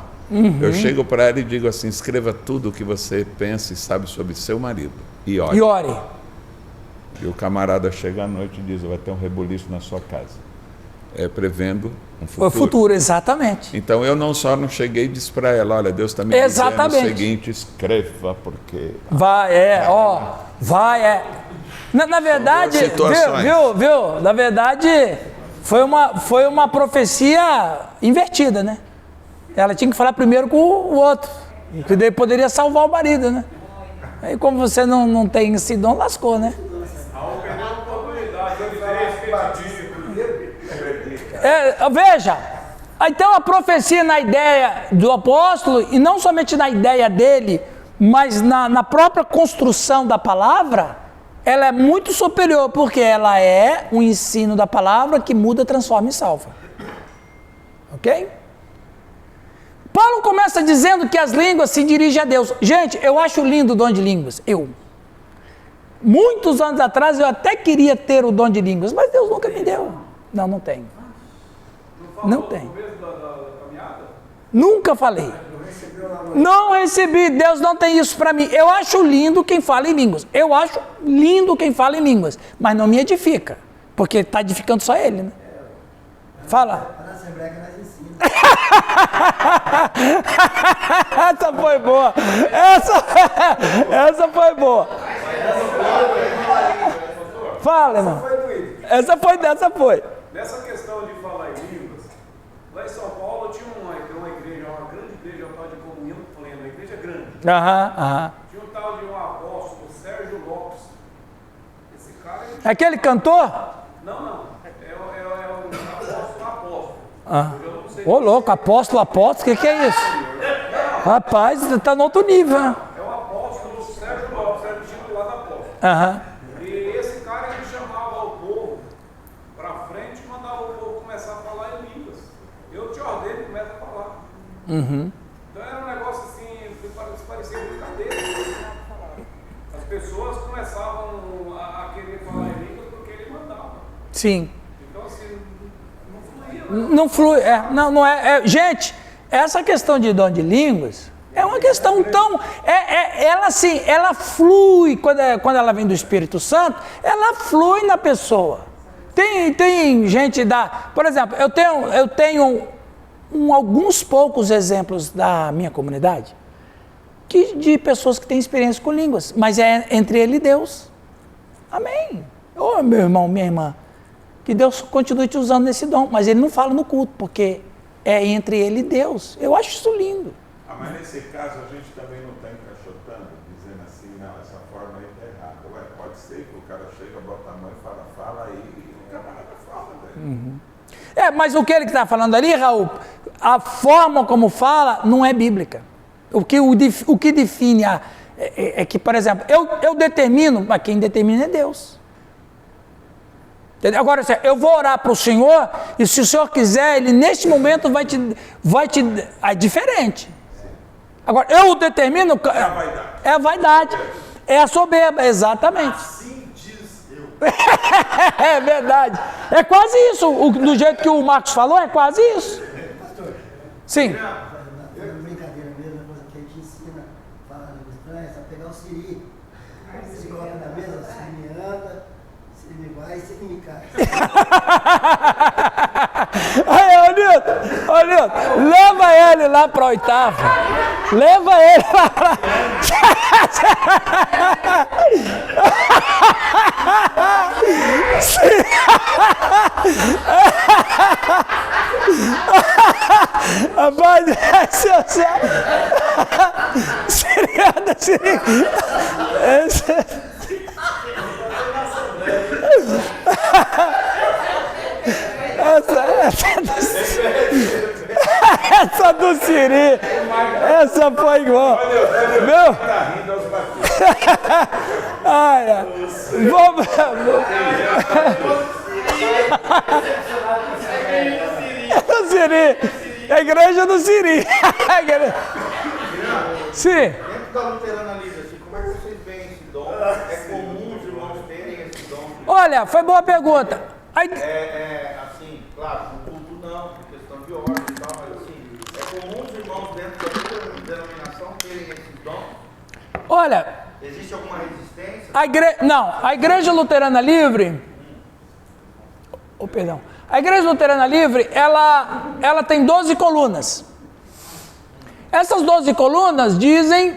Eu chego para ela e digo assim: escreva tudo o que você pensa e sabe sobre seu marido. E ore. E o camarada chega à noite e diz: vai ter um rebuliço na sua casa. Prevendo um futuro. O futuro, exatamente. Então, eu não cheguei e disse para ela: olha, Deus está me dizendo o seguinte, escreva, porque... Na verdade, viu? Na verdade... Foi uma profecia invertida, né? Ela tinha que falar primeiro com o outro, que daí poderia salvar o marido, né? Aí como você não tem esse dom, lascou, né? Veja, então a profecia na ideia do apóstolo, e não somente na ideia dele, mas na própria construção da palavra, ela é muito superior, porque ela é um ensino da palavra que muda, transforma e salva. Ok? Paulo começa dizendo que as línguas se dirigem a Deus. Gente, eu acho lindo o dom de línguas. Muitos anos atrás, eu até queria ter o dom de línguas, mas Deus nunca me deu. Não tenho. Não tenho. Nunca falei. Não recebi, Deus não tem isso para mim. Eu acho lindo quem fala em línguas. Mas não me edifica, porque está edificando só ele, né? Fala. Na Assembleia que nós ensinamos. Essa foi boa. Essa foi boa. Fala, irmão. Essa foi. Nessa questão de falar em línguas, lá em São Paulo tinha uma igreja, uma grande igreja, uma tal de comunhão plena, uma igreja grande. Tinha um tal de um apóstolo, Sérgio Lopes. Esse cara... Aquele cantor? Não. É um apóstolo. Ô louco, apóstolo, o que é isso? Rapaz, está no outro nível, né? É o apóstolo Sérgio Lopes, era o título lá da apóstolo. E esse cara, ele chamava o povo para frente e mandava o povo começar a falar em línguas. Eu te ordeno e começa a falar. Então era um negócio assim, que parecia brincadeira. As pessoas começavam a querer falar em línguas porque ele mandava. Sim. Então assim, não flui. Não é. Gente, essa questão de dom de línguas é uma questão tão... ela flui, quando ela vem do Espírito Santo, ela flui na pessoa. Tem gente por exemplo, eu tenho alguns poucos exemplos da minha comunidade de pessoas que têm experiência com línguas, mas é entre ele e Deus. Amém. Ô, meu irmão, minha irmã, que Deus continue te usando nesse dom, mas ele não fala no culto, porque é entre ele e Deus. Eu acho isso lindo. Mas nesse caso a gente também não está encaixotando, dizendo assim, não, essa forma aí está errada. Ué, pode ser que o cara chega, bota a mão e fala aí, e o camarada fala, velho. Mas o que ele está falando ali, Raul, a forma como fala não é bíblica. O que define é que, por exemplo, eu determino, mas quem determina é Deus. Entendeu? Agora, eu vou orar para o Senhor, e se o Senhor quiser, Ele neste momento vai te é diferente. Agora, eu determino... É a vaidade. É a vaidade. É a soberba, exatamente. Assim diz eu. É verdade. É quase isso. Do jeito que o Marcos falou, é quase isso. Pastor, Sim. fazendo brincadeira mesmo, a coisa que a gente ensina, falar língua estranha, é só pegar o siri. Você coloca na mesa, se me anda, se me vai, se me cai. Aí, ô Nilton, leva ele lá para a oitava. Leva ele lá para... Rapaz, essa do Siri, essa foi igual. Meu? Ai, vamos. É do Siri. É a igreja do Siri. Sim. Dentro da Luterana Livre, assim, como é que vocês veem esse dom? É comum os irmãos terem esse dom? Olha, foi boa pergunta. Assim, claro, no culto não, por questão de ordem e tal, mas assim, é comum os irmãos dentro da denominação terem esse dom? Olha, Existe alguma resistência? a Igreja Luterana Livre, perdão, a Igreja Luterana Livre, ela tem 12 colunas. Essas 12 colunas dizem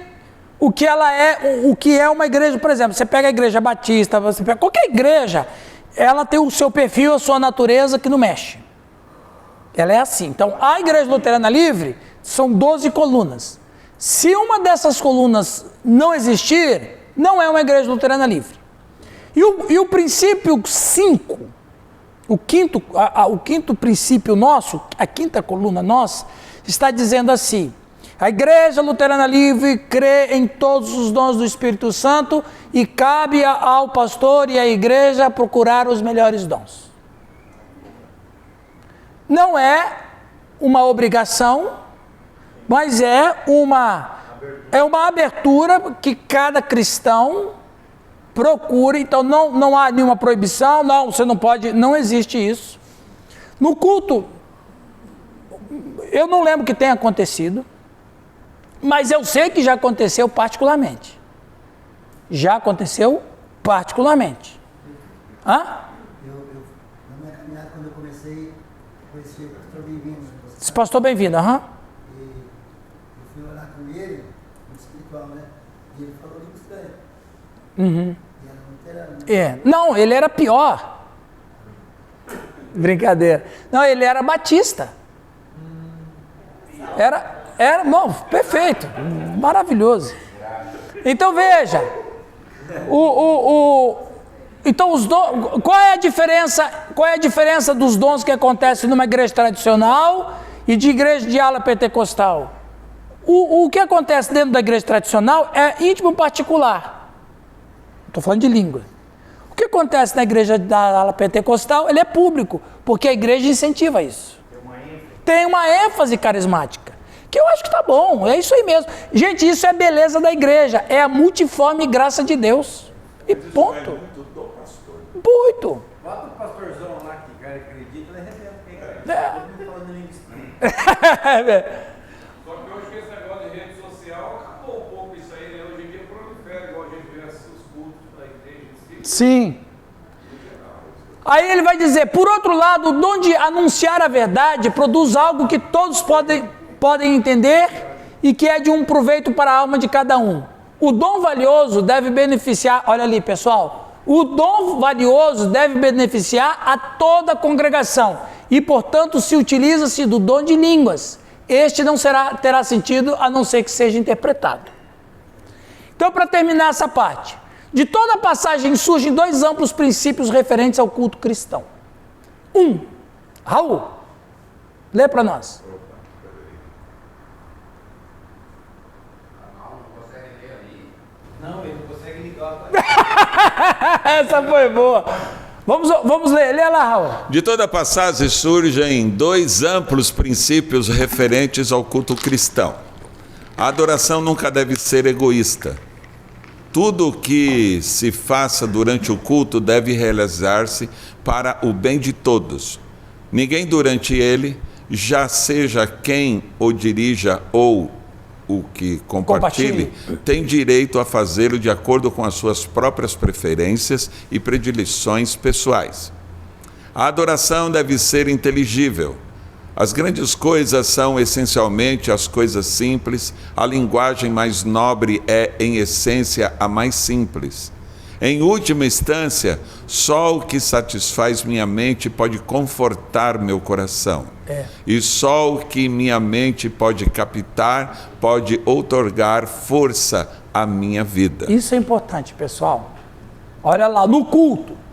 o que é uma igreja. Por exemplo, você pega a Igreja Batista, você pega qualquer igreja, ela tem o seu perfil, a sua natureza que não mexe. Ela é assim. Então, a Igreja Luterana Livre são 12 colunas. Se uma dessas colunas não existir, não é uma Igreja Luterana Livre. E o princípio 5, o quinto princípio nosso, a quinta coluna nossa, está dizendo assim: a Igreja Luterana Livre crê em todos os dons do Espírito Santo e cabe ao pastor e à igreja procurar os melhores dons. Não é uma obrigação, mas é uma abertura que cada cristão procura. Então não há nenhuma proibição, não, você não pode, não existe isso. No culto, eu não lembro que tenha acontecido, mas eu sei que já aconteceu particularmente. Já aconteceu particularmente. Hã? Na minha caminhada, quando eu comecei, conheci o pastor Bem-vindo. Esse pastor Bem-vindo, aham. E eu fui orar com ele, no espiritual, né? E ele falou língua estranha. Uhum. E era luterano, né? Não, ele era pior. Brincadeira. Não, ele era batista. Bom, perfeito, maravilhoso. Então veja, então os dons, qual é a diferença dos dons que acontecem numa igreja tradicional e de igreja de ala pentecostal? O que acontece dentro da igreja tradicional é íntimo particular. Estou falando de língua. O que acontece na igreja da ala pentecostal, ele é público, porque a igreja incentiva isso. Tem uma ênfase carismática, que eu acho que está bom, é isso aí mesmo. Gente, isso é beleza da igreja, é a multiforme graça de Deus. E ponto. Isso é muito do pastor. Muito. Bota o pastorzão lá que o cara acredita, ele arrebenta quem acredita. É. Todo mundo falando em língua estranha. Só que eu acho que esse negócio de rede social acabou um pouco isso aí, né? Hoje em dia prolifera, igual a gente vê os cultos da igreja em si. Sim. Aí ele vai dizer, por outro lado, o dom de anunciar a verdade produz algo que todos podem entender e que é de um proveito para a alma de cada um. O dom valioso deve beneficiar, olha ali pessoal, o dom valioso deve beneficiar a toda a congregação e, portanto, se utiliza-se do dom de línguas. Este não terá sentido a não ser que seja interpretado. Então, para terminar essa parte, de toda a passagem surgem dois amplos princípios referentes ao culto cristão. Raul, lê para nós. Não, ele não consegue ligar. Essa foi boa. Vamos ler. Lê lá, Raul. De toda a passagem surgem dois amplos princípios referentes ao culto cristão. A adoração nunca deve ser egoísta. Tudo o que se faça durante o culto deve realizar-se para o bem de todos. Ninguém durante ele, já seja quem o dirija ou o que compartilhe, tem direito a fazê-lo de acordo com as suas próprias preferências e predileções pessoais. A adoração deve ser inteligível. As grandes coisas são essencialmente as coisas simples, a linguagem mais nobre é, em essência, a mais simples. Em última instância, só o que satisfaz minha mente pode confortar meu coração. E só o que minha mente pode captar pode outorgar força à minha vida. Isso é importante, pessoal. Olha lá, no culto.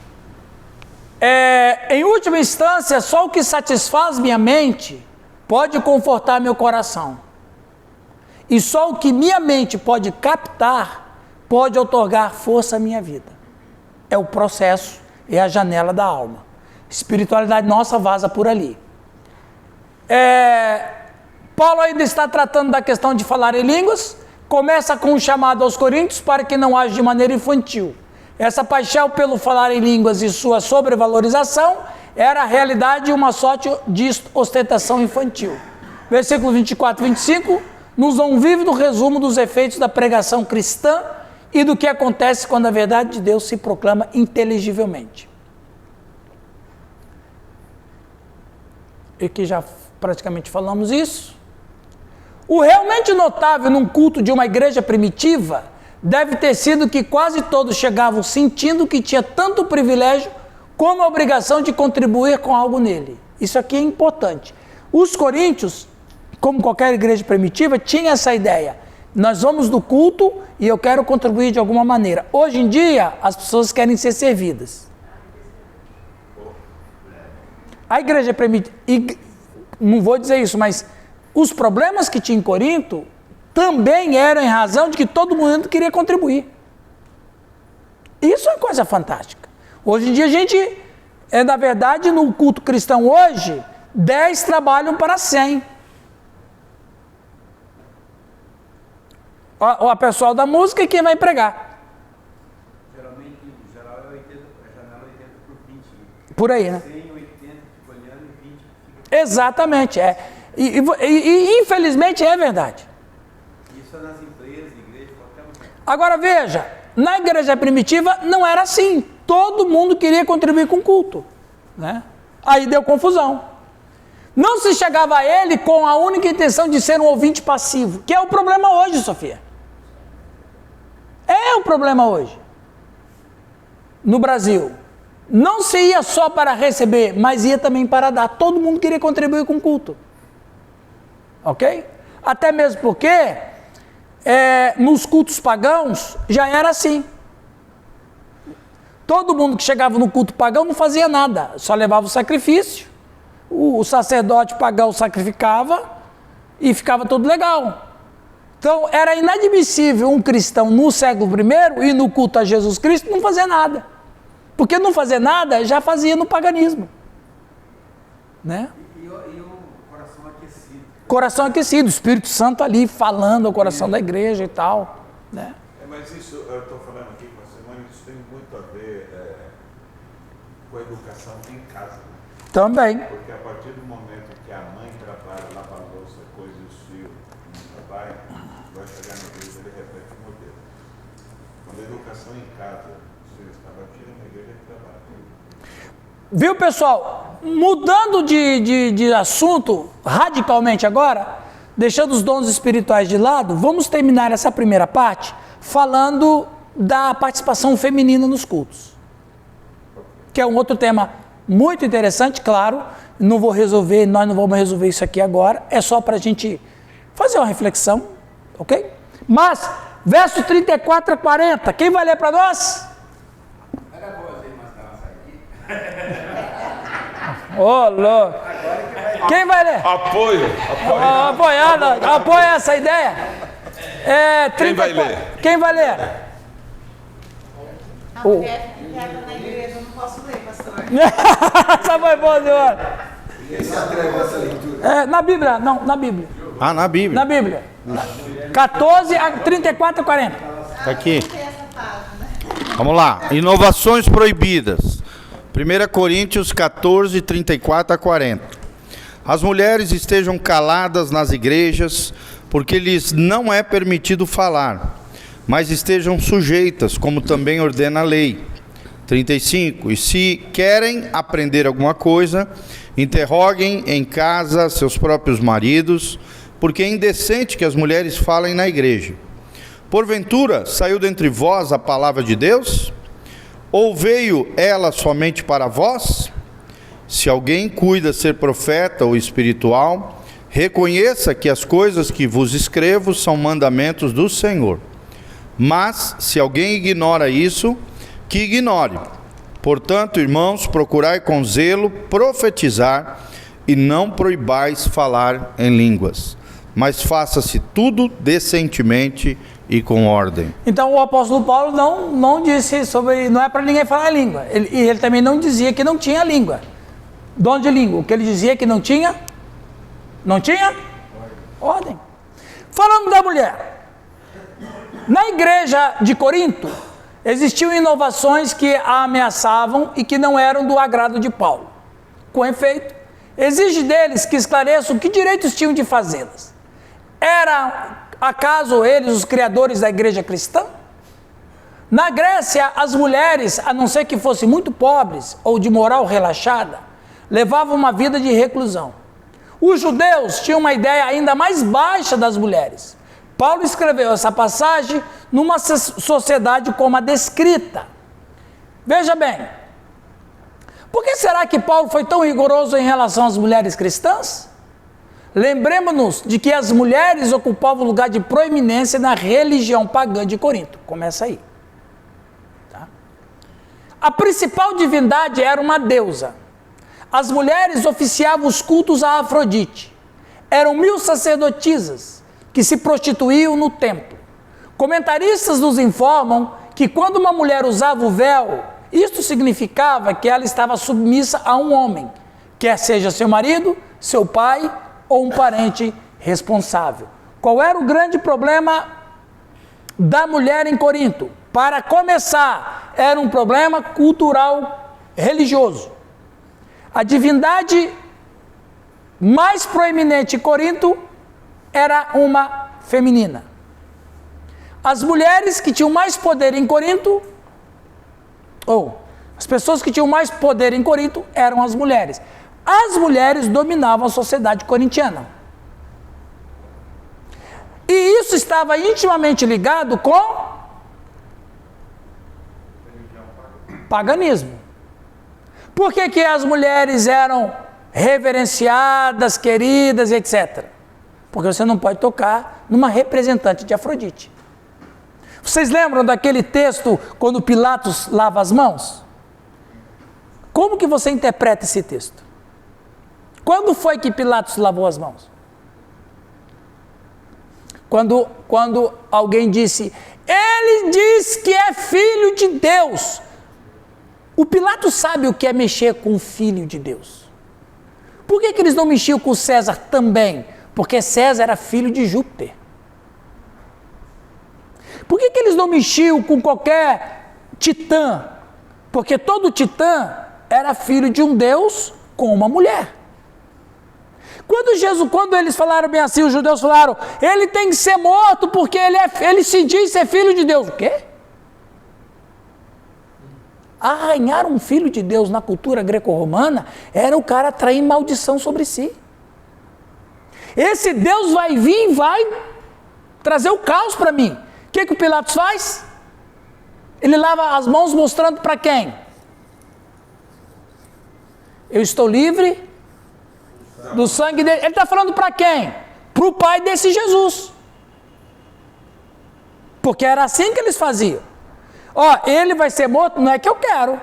Em última instância, só o que satisfaz minha mente pode confortar meu coração. E só o que minha mente pode captar pode outorgar força à minha vida. É o processo, é a janela da alma. Espiritualidade nossa vaza por ali. Paulo ainda está tratando da questão de falar em línguas, começa com um chamado aos coríntios para que não age de maneira infantil. Essa paixão pelo falar em línguas e sua sobrevalorização era a realidade de uma sorte de ostentação infantil. Versículo 24 e 25 nos dão um vívido resumo dos efeitos da pregação cristã e do que acontece quando a verdade de Deus se proclama inteligivelmente. E que já praticamente falamos isso. O realmente notável num culto de uma igreja primitiva deve ter sido que quase todos chegavam sentindo que tinha tanto privilégio como a obrigação de contribuir com algo nele. Isso aqui é importante. Os coríntios, como qualquer igreja primitiva, tinha essa ideia. Nós vamos do culto e eu quero contribuir de alguma maneira. Hoje em dia, as pessoas querem ser servidas. A igreja primitiva, não vou dizer isso, mas os problemas que tinha em Corinto também eram em razão de que todo mundo queria contribuir. Isso é uma coisa fantástica. Hoje em dia a gente, na verdade, no culto cristão hoje, 10 trabalham para 100. O pessoal da música e quem vai pregar. Geralmente, em geral, é 80, a janela 80 por 20. Por aí, né? 100, 80 fica olhando e 20 fica... Exatamente, E infelizmente é verdade. Isso é nas empresas, igrejas, qualquer lugar. Agora veja, na igreja primitiva não era assim. Todo mundo queria contribuir com o culto, né? Aí deu confusão. Não se chegava a ele com a única intenção de ser um ouvinte passivo, que é o problema hoje, Sofia. É o problema hoje. No Brasil, não se ia só para receber, mas ia também para dar. Todo mundo queria contribuir com o culto. Ok? Até mesmo porque nos cultos pagãos já era assim. Todo mundo que chegava no culto pagão não fazia nada, só levava o sacrifício, o sacerdote pagão sacrificava e ficava tudo legal. Então era inadmissível um cristão no século I e no culto a Jesus Cristo não fazer nada. Porque não fazer nada já fazia no paganismo. Né? E o coração aquecido. Coração aquecido, o Espírito Santo ali falando ao coração da igreja e tal. Né? Mas isso, eu estou falando aqui com a Simone, isso tem muito a ver com a educação em casa. Também. Porque a partir do momento que a mãe trabalha, lava a louça, coisa e os filhos não trabalham, vai chegar na igreja e ele repete o modelo. Quando a educação em casa, os filhos trabalham, tira na igreja e trabalha. Viu, pessoal? Mudando de assunto radicalmente agora, deixando os dons espirituais de lado, vamos terminar essa primeira parte falando da participação feminina nos cultos, que é um outro tema muito interessante, claro. Nós não vamos resolver isso aqui agora, é só para a gente fazer uma reflexão, ok? Mas, verso 34 a 40, quem vai ler para nós? Ô, louco! Quem vai ler? Apoio. Apoia essa ideia. Quem vai ler? Quem vai ler? A mulher que entra na igreja, eu não posso ler, pastor. Essa foi boa, senhor. Quem se atreve a essa leitura? Na Bíblia, não, na Bíblia. Ah, na Bíblia. Na Bíblia. 14 a 34 a 40. Tá aqui. Vamos lá. Inovações proibidas. 1 Coríntios 14, 34 a 40. As mulheres estejam caladas nas igrejas, porque lhes não é permitido falar, mas estejam sujeitas, como também ordena a lei. 35. E se querem aprender alguma coisa, interroguem em casa seus próprios maridos, porque é indecente que as mulheres falem na igreja. Porventura, saiu dentre vós a palavra de Deus? Ou veio ela somente para vós? Se alguém cuida ser profeta ou espiritual, reconheça que as coisas que vos escrevo são mandamentos do Senhor. Mas, se alguém ignora isso, que ignore. Portanto, irmãos, procurai com zelo profetizar e não proibais falar em línguas, mas faça-se tudo decentemente e com ordem. Então o apóstolo Paulo não disse sobre, não é para ninguém falar língua. Ele também não dizia que não tinha língua. Dom de língua. O que ele dizia que não tinha? Não tinha? Ordem. Falando da mulher. Na igreja de Corinto, existiam inovações que a ameaçavam e que não eram do agrado de Paulo. Com efeito, exige deles que esclareçam que direitos tinham de fazê-las. Era acaso eles os criadores da igreja cristã? Na Grécia, as mulheres, a não ser que fossem muito pobres ou de moral relaxada, levavam uma vida de reclusão. Os judeus tinham uma ideia ainda mais baixa das mulheres. Paulo escreveu essa passagem numa sociedade como a descrita. Veja bem, por que será que Paulo foi tão rigoroso em relação às mulheres cristãs? Lembremos-nos de que as mulheres ocupavam lugar de proeminência na religião pagã de Corinto. Começa aí. Tá? A principal divindade era uma deusa. As mulheres oficiavam os cultos a Afrodite. Eram 1000 sacerdotisas que se prostituíam no templo. Comentaristas nos informam que quando uma mulher usava o véu, isto significava que ela estava submissa a um homem, quer seja seu marido, seu pai ou um parente responsável. Qual era o grande problema da mulher em Corinto? Para começar, era um problema cultural religioso. A divindade mais proeminente em Corinto era uma feminina. As mulheres que tinham mais poder em Corinto, as pessoas que tinham mais poder em Corinto eram as mulheres. As mulheres dominavam a sociedade corintiana. E isso estava intimamente ligado com paganismo. Por que que as mulheres eram reverenciadas, queridas, etc.? Porque você não pode tocar numa representante de Afrodite. Vocês lembram daquele texto quando Pilatos lava as mãos? Como que você interpreta esse texto? Quando foi que Pilatos lavou as mãos? Quando alguém disse, ele diz que é filho de Deus. O Pilatos sabe o que é mexer com o filho de Deus. Por que que eles não mexiam com César também? Porque César era filho de Júpiter. Por que que eles não mexiam com qualquer titã? Porque todo titã era filho de um Deus com uma mulher. Quando eles falaram bem assim, os judeus falaram, ele tem que ser morto porque ele se diz ser filho de Deus. O quê? Arranhar um filho de Deus na cultura greco-romana era o cara atrair maldição sobre si. Esse Deus vai vir e vai trazer o caos para mim. O que o Pilatos faz? Ele lava as mãos mostrando para quem? Eu estou livre do sangue dele. Ele está falando para quem? Para o pai desse Jesus. Porque era assim que eles faziam. Ó, ele vai ser morto, não é que eu quero.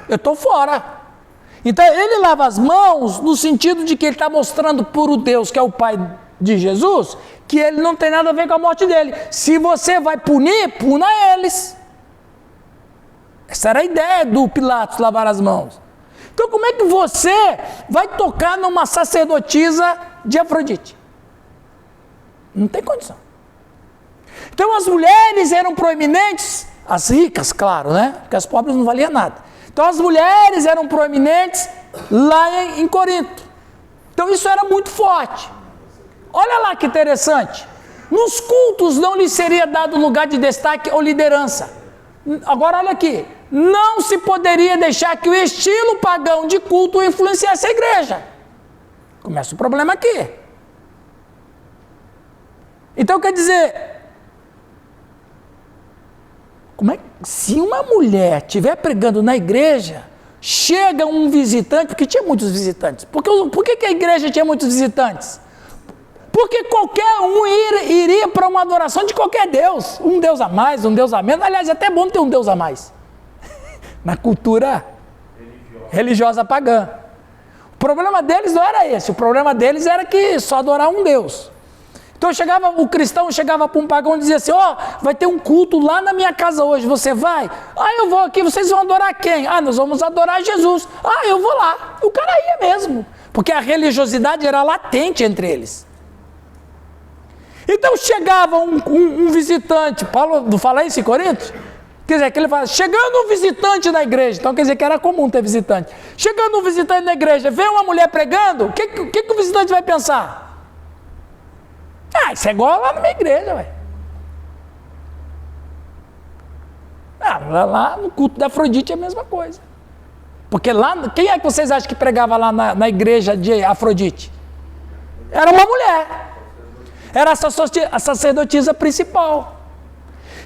Eu estou fora. Então ele lava as mãos no sentido de que ele está mostrando por o Deus, que é o pai de Jesus, que ele não tem nada a ver com a morte dele. Se você vai punir, puna eles. Essa era a ideia do Pilatos, lavar as mãos. Então como é que você vai tocar numa sacerdotisa de Afrodite? Não tem condição. Então as mulheres eram proeminentes, as ricas, claro, né? Porque as pobres não valiam nada. Então as mulheres eram proeminentes lá em Corinto. Então isso era muito forte. Olha lá que interessante. Nos cultos não lhe seria dado lugar de destaque ou liderança. Agora olha aqui. Não se poderia deixar que o estilo pagão de culto influenciasse a igreja. Começa o problema aqui. Então quer dizer, se uma mulher estiver pregando na igreja, chega um visitante, porque tinha muitos visitantes. Por que a igreja tinha muitos visitantes? Porque qualquer um iria para uma adoração de qualquer Deus. Um Deus a mais, um Deus a menos. Aliás, é até bom ter um Deus a mais. Na cultura religiosa pagã. O problema deles não era esse. O problema deles era que só adorar um Deus. Então o cristão chegava para um pagão e dizia assim, vai ter um culto lá na minha casa hoje, você vai? Eu vou aqui, vocês vão adorar quem? Nós vamos adorar Jesus. Eu vou lá. O cara ia mesmo, porque a religiosidade era latente entre eles. Então chegava um visitante, Paulo não fala isso em Coríntios? Quer dizer, que ele fala, chegando um visitante na igreja, então quer dizer que era comum ter visitante. Chegando um visitante na igreja, vê uma mulher pregando, o que o visitante vai pensar? Isso é igual lá na minha igreja, ué. Lá no culto da Afrodite é a mesma coisa. Porque lá, quem é que vocês acham que pregava lá na igreja de Afrodite? Era uma mulher. Era a sacerdotisa principal.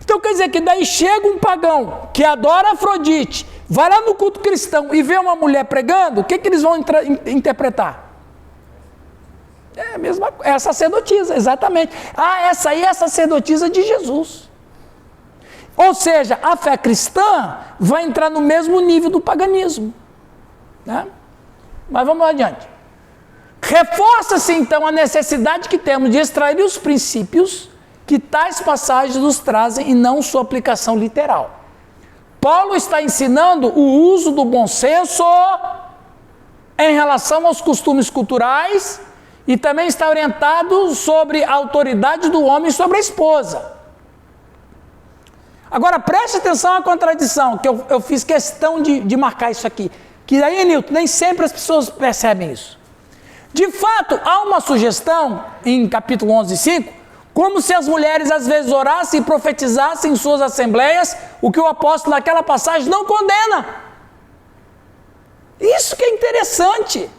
Então quer dizer que daí chega um pagão que adora Afrodite, vai lá no culto cristão e vê uma mulher pregando, o que eles vão interpretar? É a sacerdotisa, exatamente. Essa aí é a sacerdotisa de Jesus. Ou seja, a fé cristã vai entrar no mesmo nível do paganismo. Né? Mas vamos adiante. Reforça-se então a necessidade que temos de extrair os princípios que tais passagens nos trazem e não sua aplicação literal. Paulo está ensinando o uso do bom senso em relação aos costumes culturais e também está orientado sobre a autoridade do homem sobre a esposa. Agora preste atenção à contradição, que eu fiz questão de marcar isso aqui. Que aí, Nilton, nem sempre as pessoas percebem isso. De fato, há uma sugestão em capítulo 11:5, como se as mulheres às vezes orassem e profetizassem em suas assembleias, o que o apóstolo naquela passagem não condena. Isso que é interessante.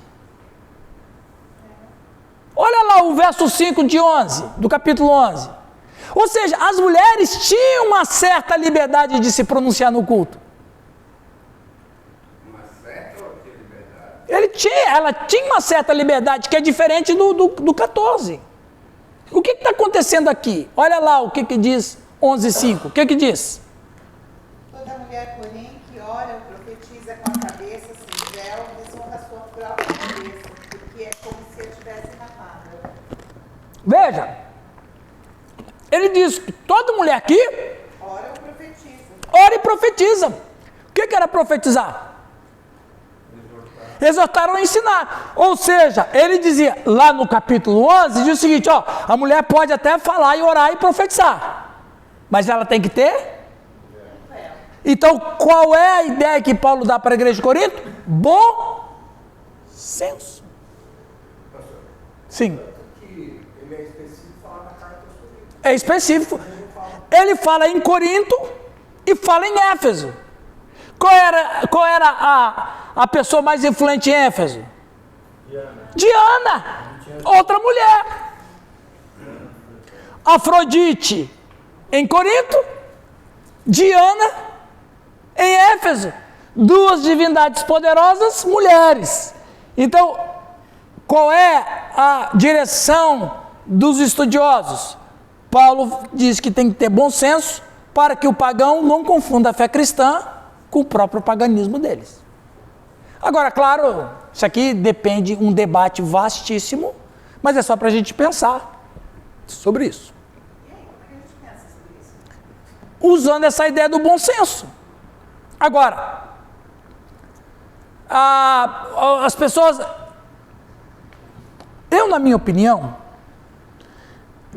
Olha lá o verso 5 de 11, do capítulo 11. Ou seja, as mulheres tinham uma certa liberdade de se pronunciar no culto. Ela tinha uma certa liberdade, que é diferente do 14. O que está acontecendo aqui? Olha lá o que diz 11:5. O que diz? Toda mulher, porém, que ora ou profetiza com a cabeça sem véu, desonra a sua própria cabeça, porque é como se eu tivesse rapado. Veja, ele diz que toda mulher aqui ora ou profetiza. Ora e profetiza. O que era profetizar? Exortaram a ensinar. Ou seja, ele dizia, lá no capítulo 11, diz o seguinte, a mulher pode até falar e orar e profetizar, mas ela tem que ter? Então, qual é a ideia que Paulo dá para a igreja de Corinto? Bom senso. Sim. Ele é específico falar na carta aos Coríntios. É específico. Ele fala em Corinto, E fala em Éfeso. Qual era a pessoa mais influente em Éfeso? Diana, outra mulher. Afrodite em Corinto, Diana em Éfeso. Duas divindades poderosas, mulheres. Então, qual é a direção dos estudiosos? Paulo diz que tem que ter bom senso para que o pagão não confunda a fé cristã com o próprio paganismo deles. Agora, claro, isso aqui depende de um debate vastíssimo, mas é só para a gente pensar sobre isso. E aí, como é que a gente pensa sobre isso? Usando essa ideia do bom senso. Agora, as pessoas... Eu, na minha opinião,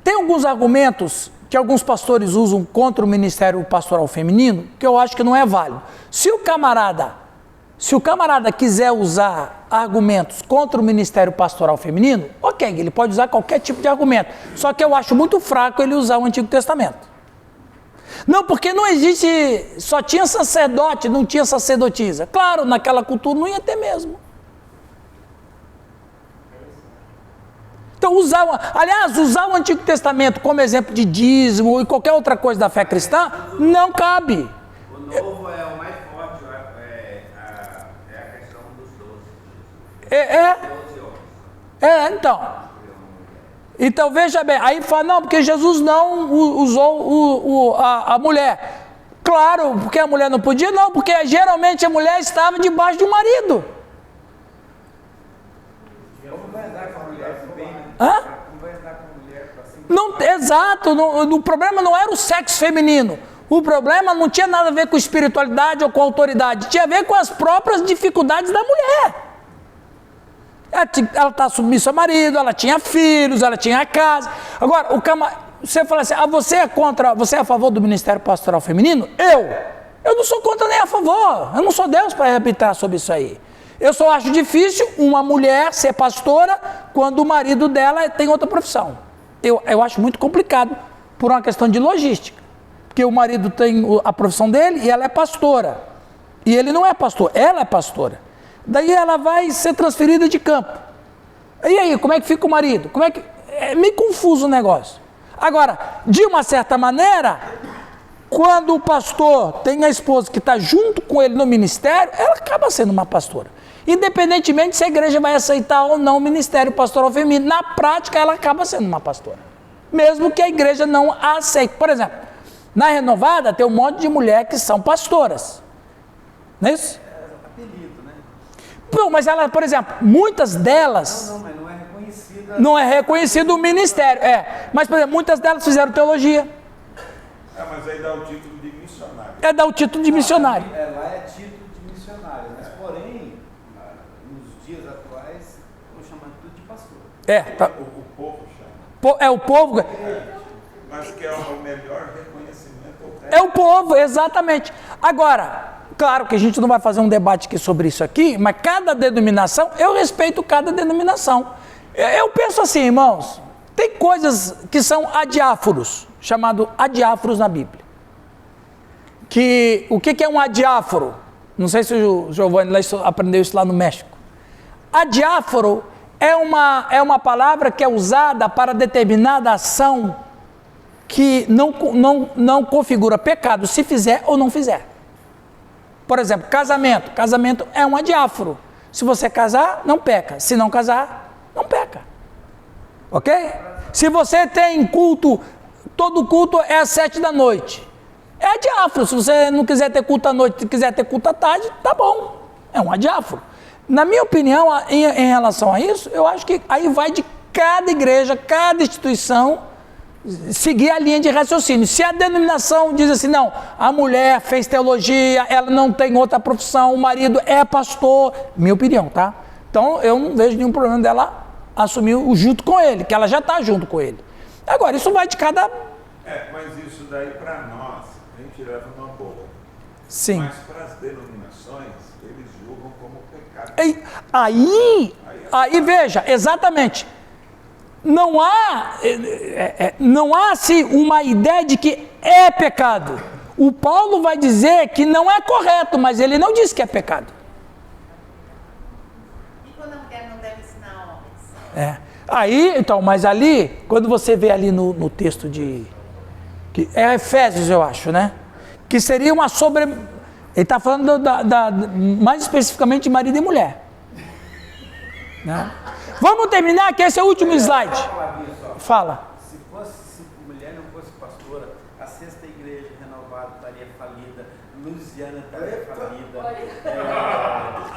tem alguns argumentos que alguns pastores usam contra o ministério pastoral feminino, que eu acho que não é válido. Se o camarada quiser usar argumentos contra o ministério pastoral feminino, ok, ele pode usar qualquer tipo de argumento. Só que eu acho muito fraco ele usar o Antigo Testamento. Não, porque não existe, só tinha sacerdote, não tinha sacerdotisa. Claro, naquela cultura não ia ter mesmo. Então, usar o Antigo Testamento como exemplo de dízimo e qualquer outra coisa da fé cristã, não cabe. O novo é o mais forte, é a questão dos 12. Então, veja bem, aí fala, não, porque Jesus não usou a mulher. Claro, porque a mulher não podia? Não, porque geralmente a mulher estava debaixo de um marido. Hã? Não, exato, o problema não era o sexo feminino. O problema não tinha nada a ver com espiritualidade ou com autoridade, tinha a ver com as próprias dificuldades da mulher. Ela está submissa ao marido, ela tinha filhos, ela tinha casa. Agora, você fala assim, você é a favor do ministério pastoral feminino? Eu não sou contra nem a favor, eu não sou Deus para arbitrar sobre isso aí. Eu só acho difícil uma mulher ser pastora quando o marido dela tem outra profissão. Eu acho muito complicado por uma questão de logística. Porque o marido tem a profissão dele e ela é pastora. E ele não é pastor, ela é pastora. Daí ela vai ser transferida de campo. E aí, como é que fica o marido? É meio confuso o negócio. Agora, de uma certa maneira, quando o pastor tem a esposa que está junto com ele no ministério, ela acaba sendo uma pastora. Independentemente se a igreja vai aceitar ou não o ministério pastoral feminino, na prática ela acaba sendo uma pastora. Mesmo que a igreja não a aceite. Por exemplo, na Renovada tem um monte de mulheres que são pastoras. Não é isso? Apelido, né? Não, mas ela, por exemplo, muitas delas... Não, mas não é reconhecida... Não é reconhecido o ministério, Mas, por exemplo, muitas delas fizeram teologia. Mas aí dá o título de missionário. Dá o título de missionário. Lá é título de missionário, mas porém, nos dias atuais, estão chamando tudo de pastor. O povo chama. O povo... Mas que é o melhor reconhecimento. É o povo, exatamente. Agora, claro que a gente não vai fazer um debate aqui sobre isso aqui, mas cada denominação, eu respeito cada denominação. Eu penso assim, irmãos, tem coisas que são adiáforos, chamado adiáforos na Bíblia. O que é um adiáforo? Não sei se o Giovanni aprendeu isso lá no México. Adiáforo é uma palavra que é usada para determinada ação que não configura pecado se fizer ou não fizer. Por exemplo, casamento. Casamento é um adiáforo. Se você casar, não peca. Se não casar, não peca. Ok? Se você tem culto, todo culto é às 7 da noite. É adiáforo. Se você não quiser ter culto à noite, quiser ter culto à tarde, tá bom. É um adiáforo. Na minha opinião, em relação a isso, eu acho que aí vai de cada igreja, cada instituição, seguir a linha de raciocínio. Se a denominação diz assim, não, a mulher fez teologia, ela não tem outra profissão, o marido é pastor, minha opinião, tá? Então, eu não vejo nenhum problema dela assumir o junto com ele, que ela já está junto com ele. Agora, isso vai de cada... Mas isso daí para nós, a gente leva uma boa. Sim. Mas para as denominações, eles julgam como pecado. Aí veja, exatamente, não há assim uma ideia de que é pecado. O Paulo vai dizer que não é correto, mas ele não diz que é pecado. E quando a mulher não deve ensinar homens? É. Aí, então, mas ali, quando você vê ali no texto que é Efésios, eu acho, né? Que seria uma sobre... Ele está falando mais especificamente de marido e mulher. Né? Vamos terminar, que esse é o último slide. Fala. Se mulher não fosse pastora, a Sexta Igreja Renovada estaria falida, Lusiana estaria falida.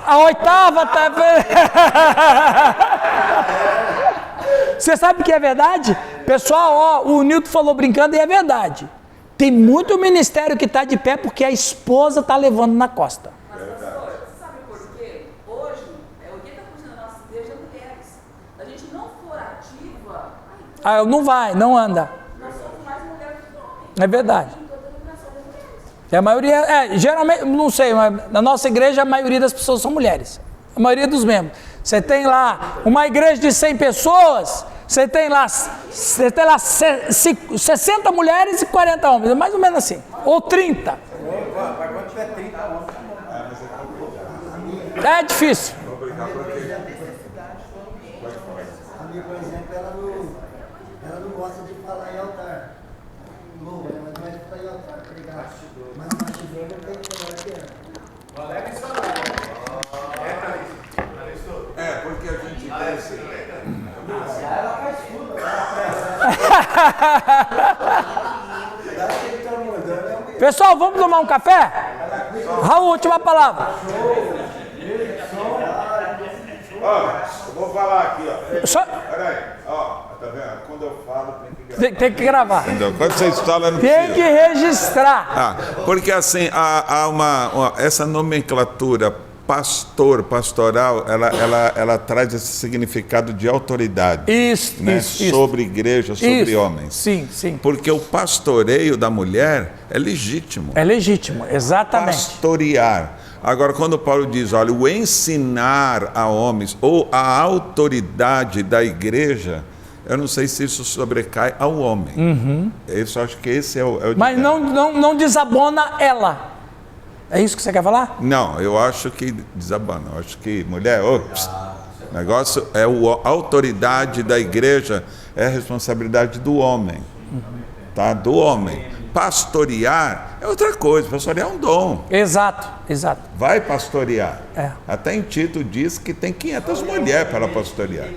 A oitava está... Você sabe que é verdade? Pessoal, ó, o Nilton falou brincando e é verdade. Tem muito ministério que está de pé porque a esposa está levando na costa. Mas, pastor, você sabe por quê? Hoje, 80% da nossa igreja é mulheres. Se a gente não for ativa... Não vai, não anda. Nós somos mais mulheres que homens. É verdade. Em toda a denominação das mulheres. E a maioria, geralmente, não sei, mas na nossa igreja a maioria das pessoas são mulheres. A maioria dos membros. Você tem lá uma igreja de 100 pessoas, você tem lá 60 mulheres e 40 homens, mais ou menos assim. Ou 30. Quando tiver 30 homens, É difícil. A minha, por exemplo, ela não gosta de falar em altar. Louva, ela não vai falar em altar, pregar. Mas no bastidor não tem que falar que Porque a gente cresce. ela faz tudo, Pessoal, vamos tomar um café? Raul, última palavra. Eu vou falar aqui, Só... Peraí, tá vendo? Quando eu falo, tem que gravar. Tem que gravar. Então, quando vocês falam, não Tem que registrar. Porque assim, há essa nomenclatura pastoral, ela traz esse significado de autoridade. Isso, né? isso. Sobre igreja, sobre isso. homens. Sim, sim. Porque o pastoreio da mulher é legítimo. É legítimo, exatamente. Pastorear. Agora, quando Paulo diz, olha, o ensinar a homens, ou a autoridade da igreja, eu não sei se isso sobrecai ao homem. Uhum. Isso, acho que esse é o Mas não desabona ela. É isso que você quer falar? Não, eu acho que desabana. Eu acho que mulher, o negócio é a autoridade da igreja, é a responsabilidade do homem. Tá? Do homem. Pastorear é outra coisa, pastorear é um dom. Exato. Vai pastorear. É. Até em Tito diz que tem 500 mulheres para pastorear.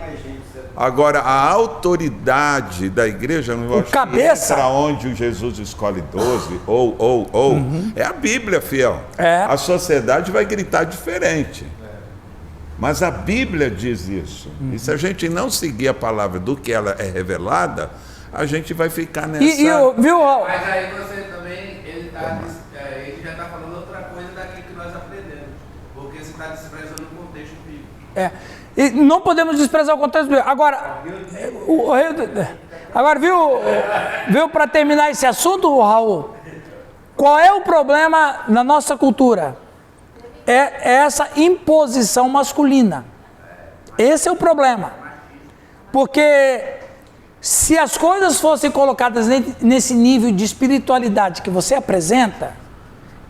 Agora, a autoridade da igreja, não acho cabeça, para onde Jesus escolhe 12, é a Bíblia, fiel. É. A sociedade vai gritar diferente. Mas a Bíblia diz isso. E se a gente não seguir a palavra do que ela é revelada, a gente vai ficar nessa... Viu? Mas aí você também, ele já está falando outra coisa daquilo que nós aprendemos. Porque você está desprezando o contexto bíblico. E não podemos desprezar o contexto bíblico. Agora, viu para terminar esse assunto, Raul? Qual é o problema na nossa cultura? É essa imposição masculina. Esse é o problema. Porque se as coisas fossem colocadas nesse nível de espiritualidade que você apresenta,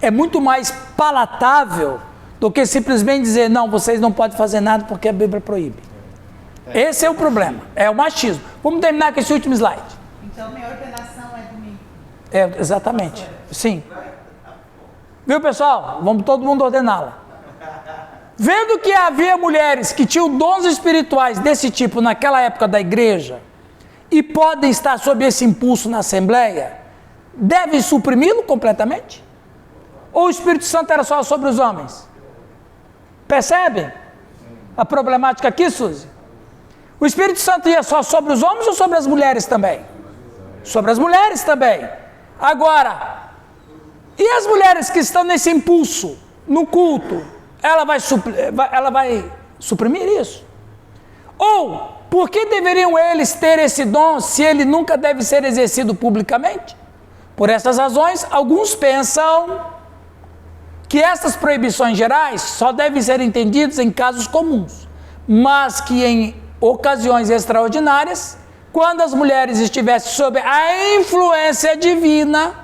é muito mais palatável do que simplesmente dizer, não, vocês não podem fazer nada porque a Bíblia proíbe. Esse é o problema, é o machismo. Vamos terminar com esse último slide. Então, minha ordenação é domingo. Exatamente, sim. Viu, pessoal? Vamos todo mundo ordená-la. Vendo que havia mulheres que tinham dons espirituais desse tipo naquela época da igreja e podem estar sob esse impulso na Assembleia, devem suprimi-lo completamente? Ou o Espírito Santo era só sobre os homens? Percebem a problemática aqui, Suzy? O Espírito Santo ia só sobre os homens ou sobre as mulheres também? Sobre as mulheres também. Agora, e as mulheres que estão nesse impulso, no culto, ela vai suprimir isso? Ou, por que deveriam eles ter esse dom se ele nunca deve ser exercido publicamente? Por essas razões, alguns pensam que essas proibições gerais só devem ser entendidas em casos comuns, mas que em ocasiões extraordinárias, quando as mulheres estivessem sob a influência divina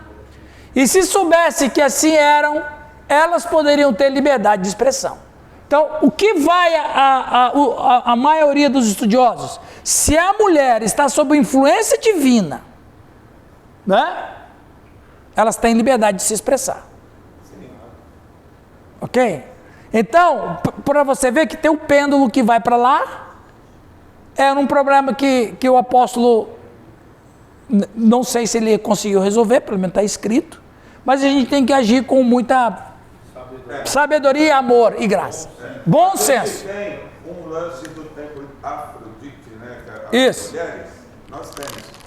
E se soubesse que assim eram, elas poderiam ter liberdade de expressão. Então, o que vai a maioria dos estudiosos? Se a mulher está sob influência divina, né? Elas têm liberdade de se expressar. Ok? Então, para você ver que tem um pêndulo que vai para lá, era um problema que o apóstolo, não sei se ele conseguiu resolver, pelo menos está escrito, mas a gente tem que agir com muita sabedoria, amor e graça. Bom senso. Tem um lance do templo Afrodite, né? Isso. Mulheres, nós temos.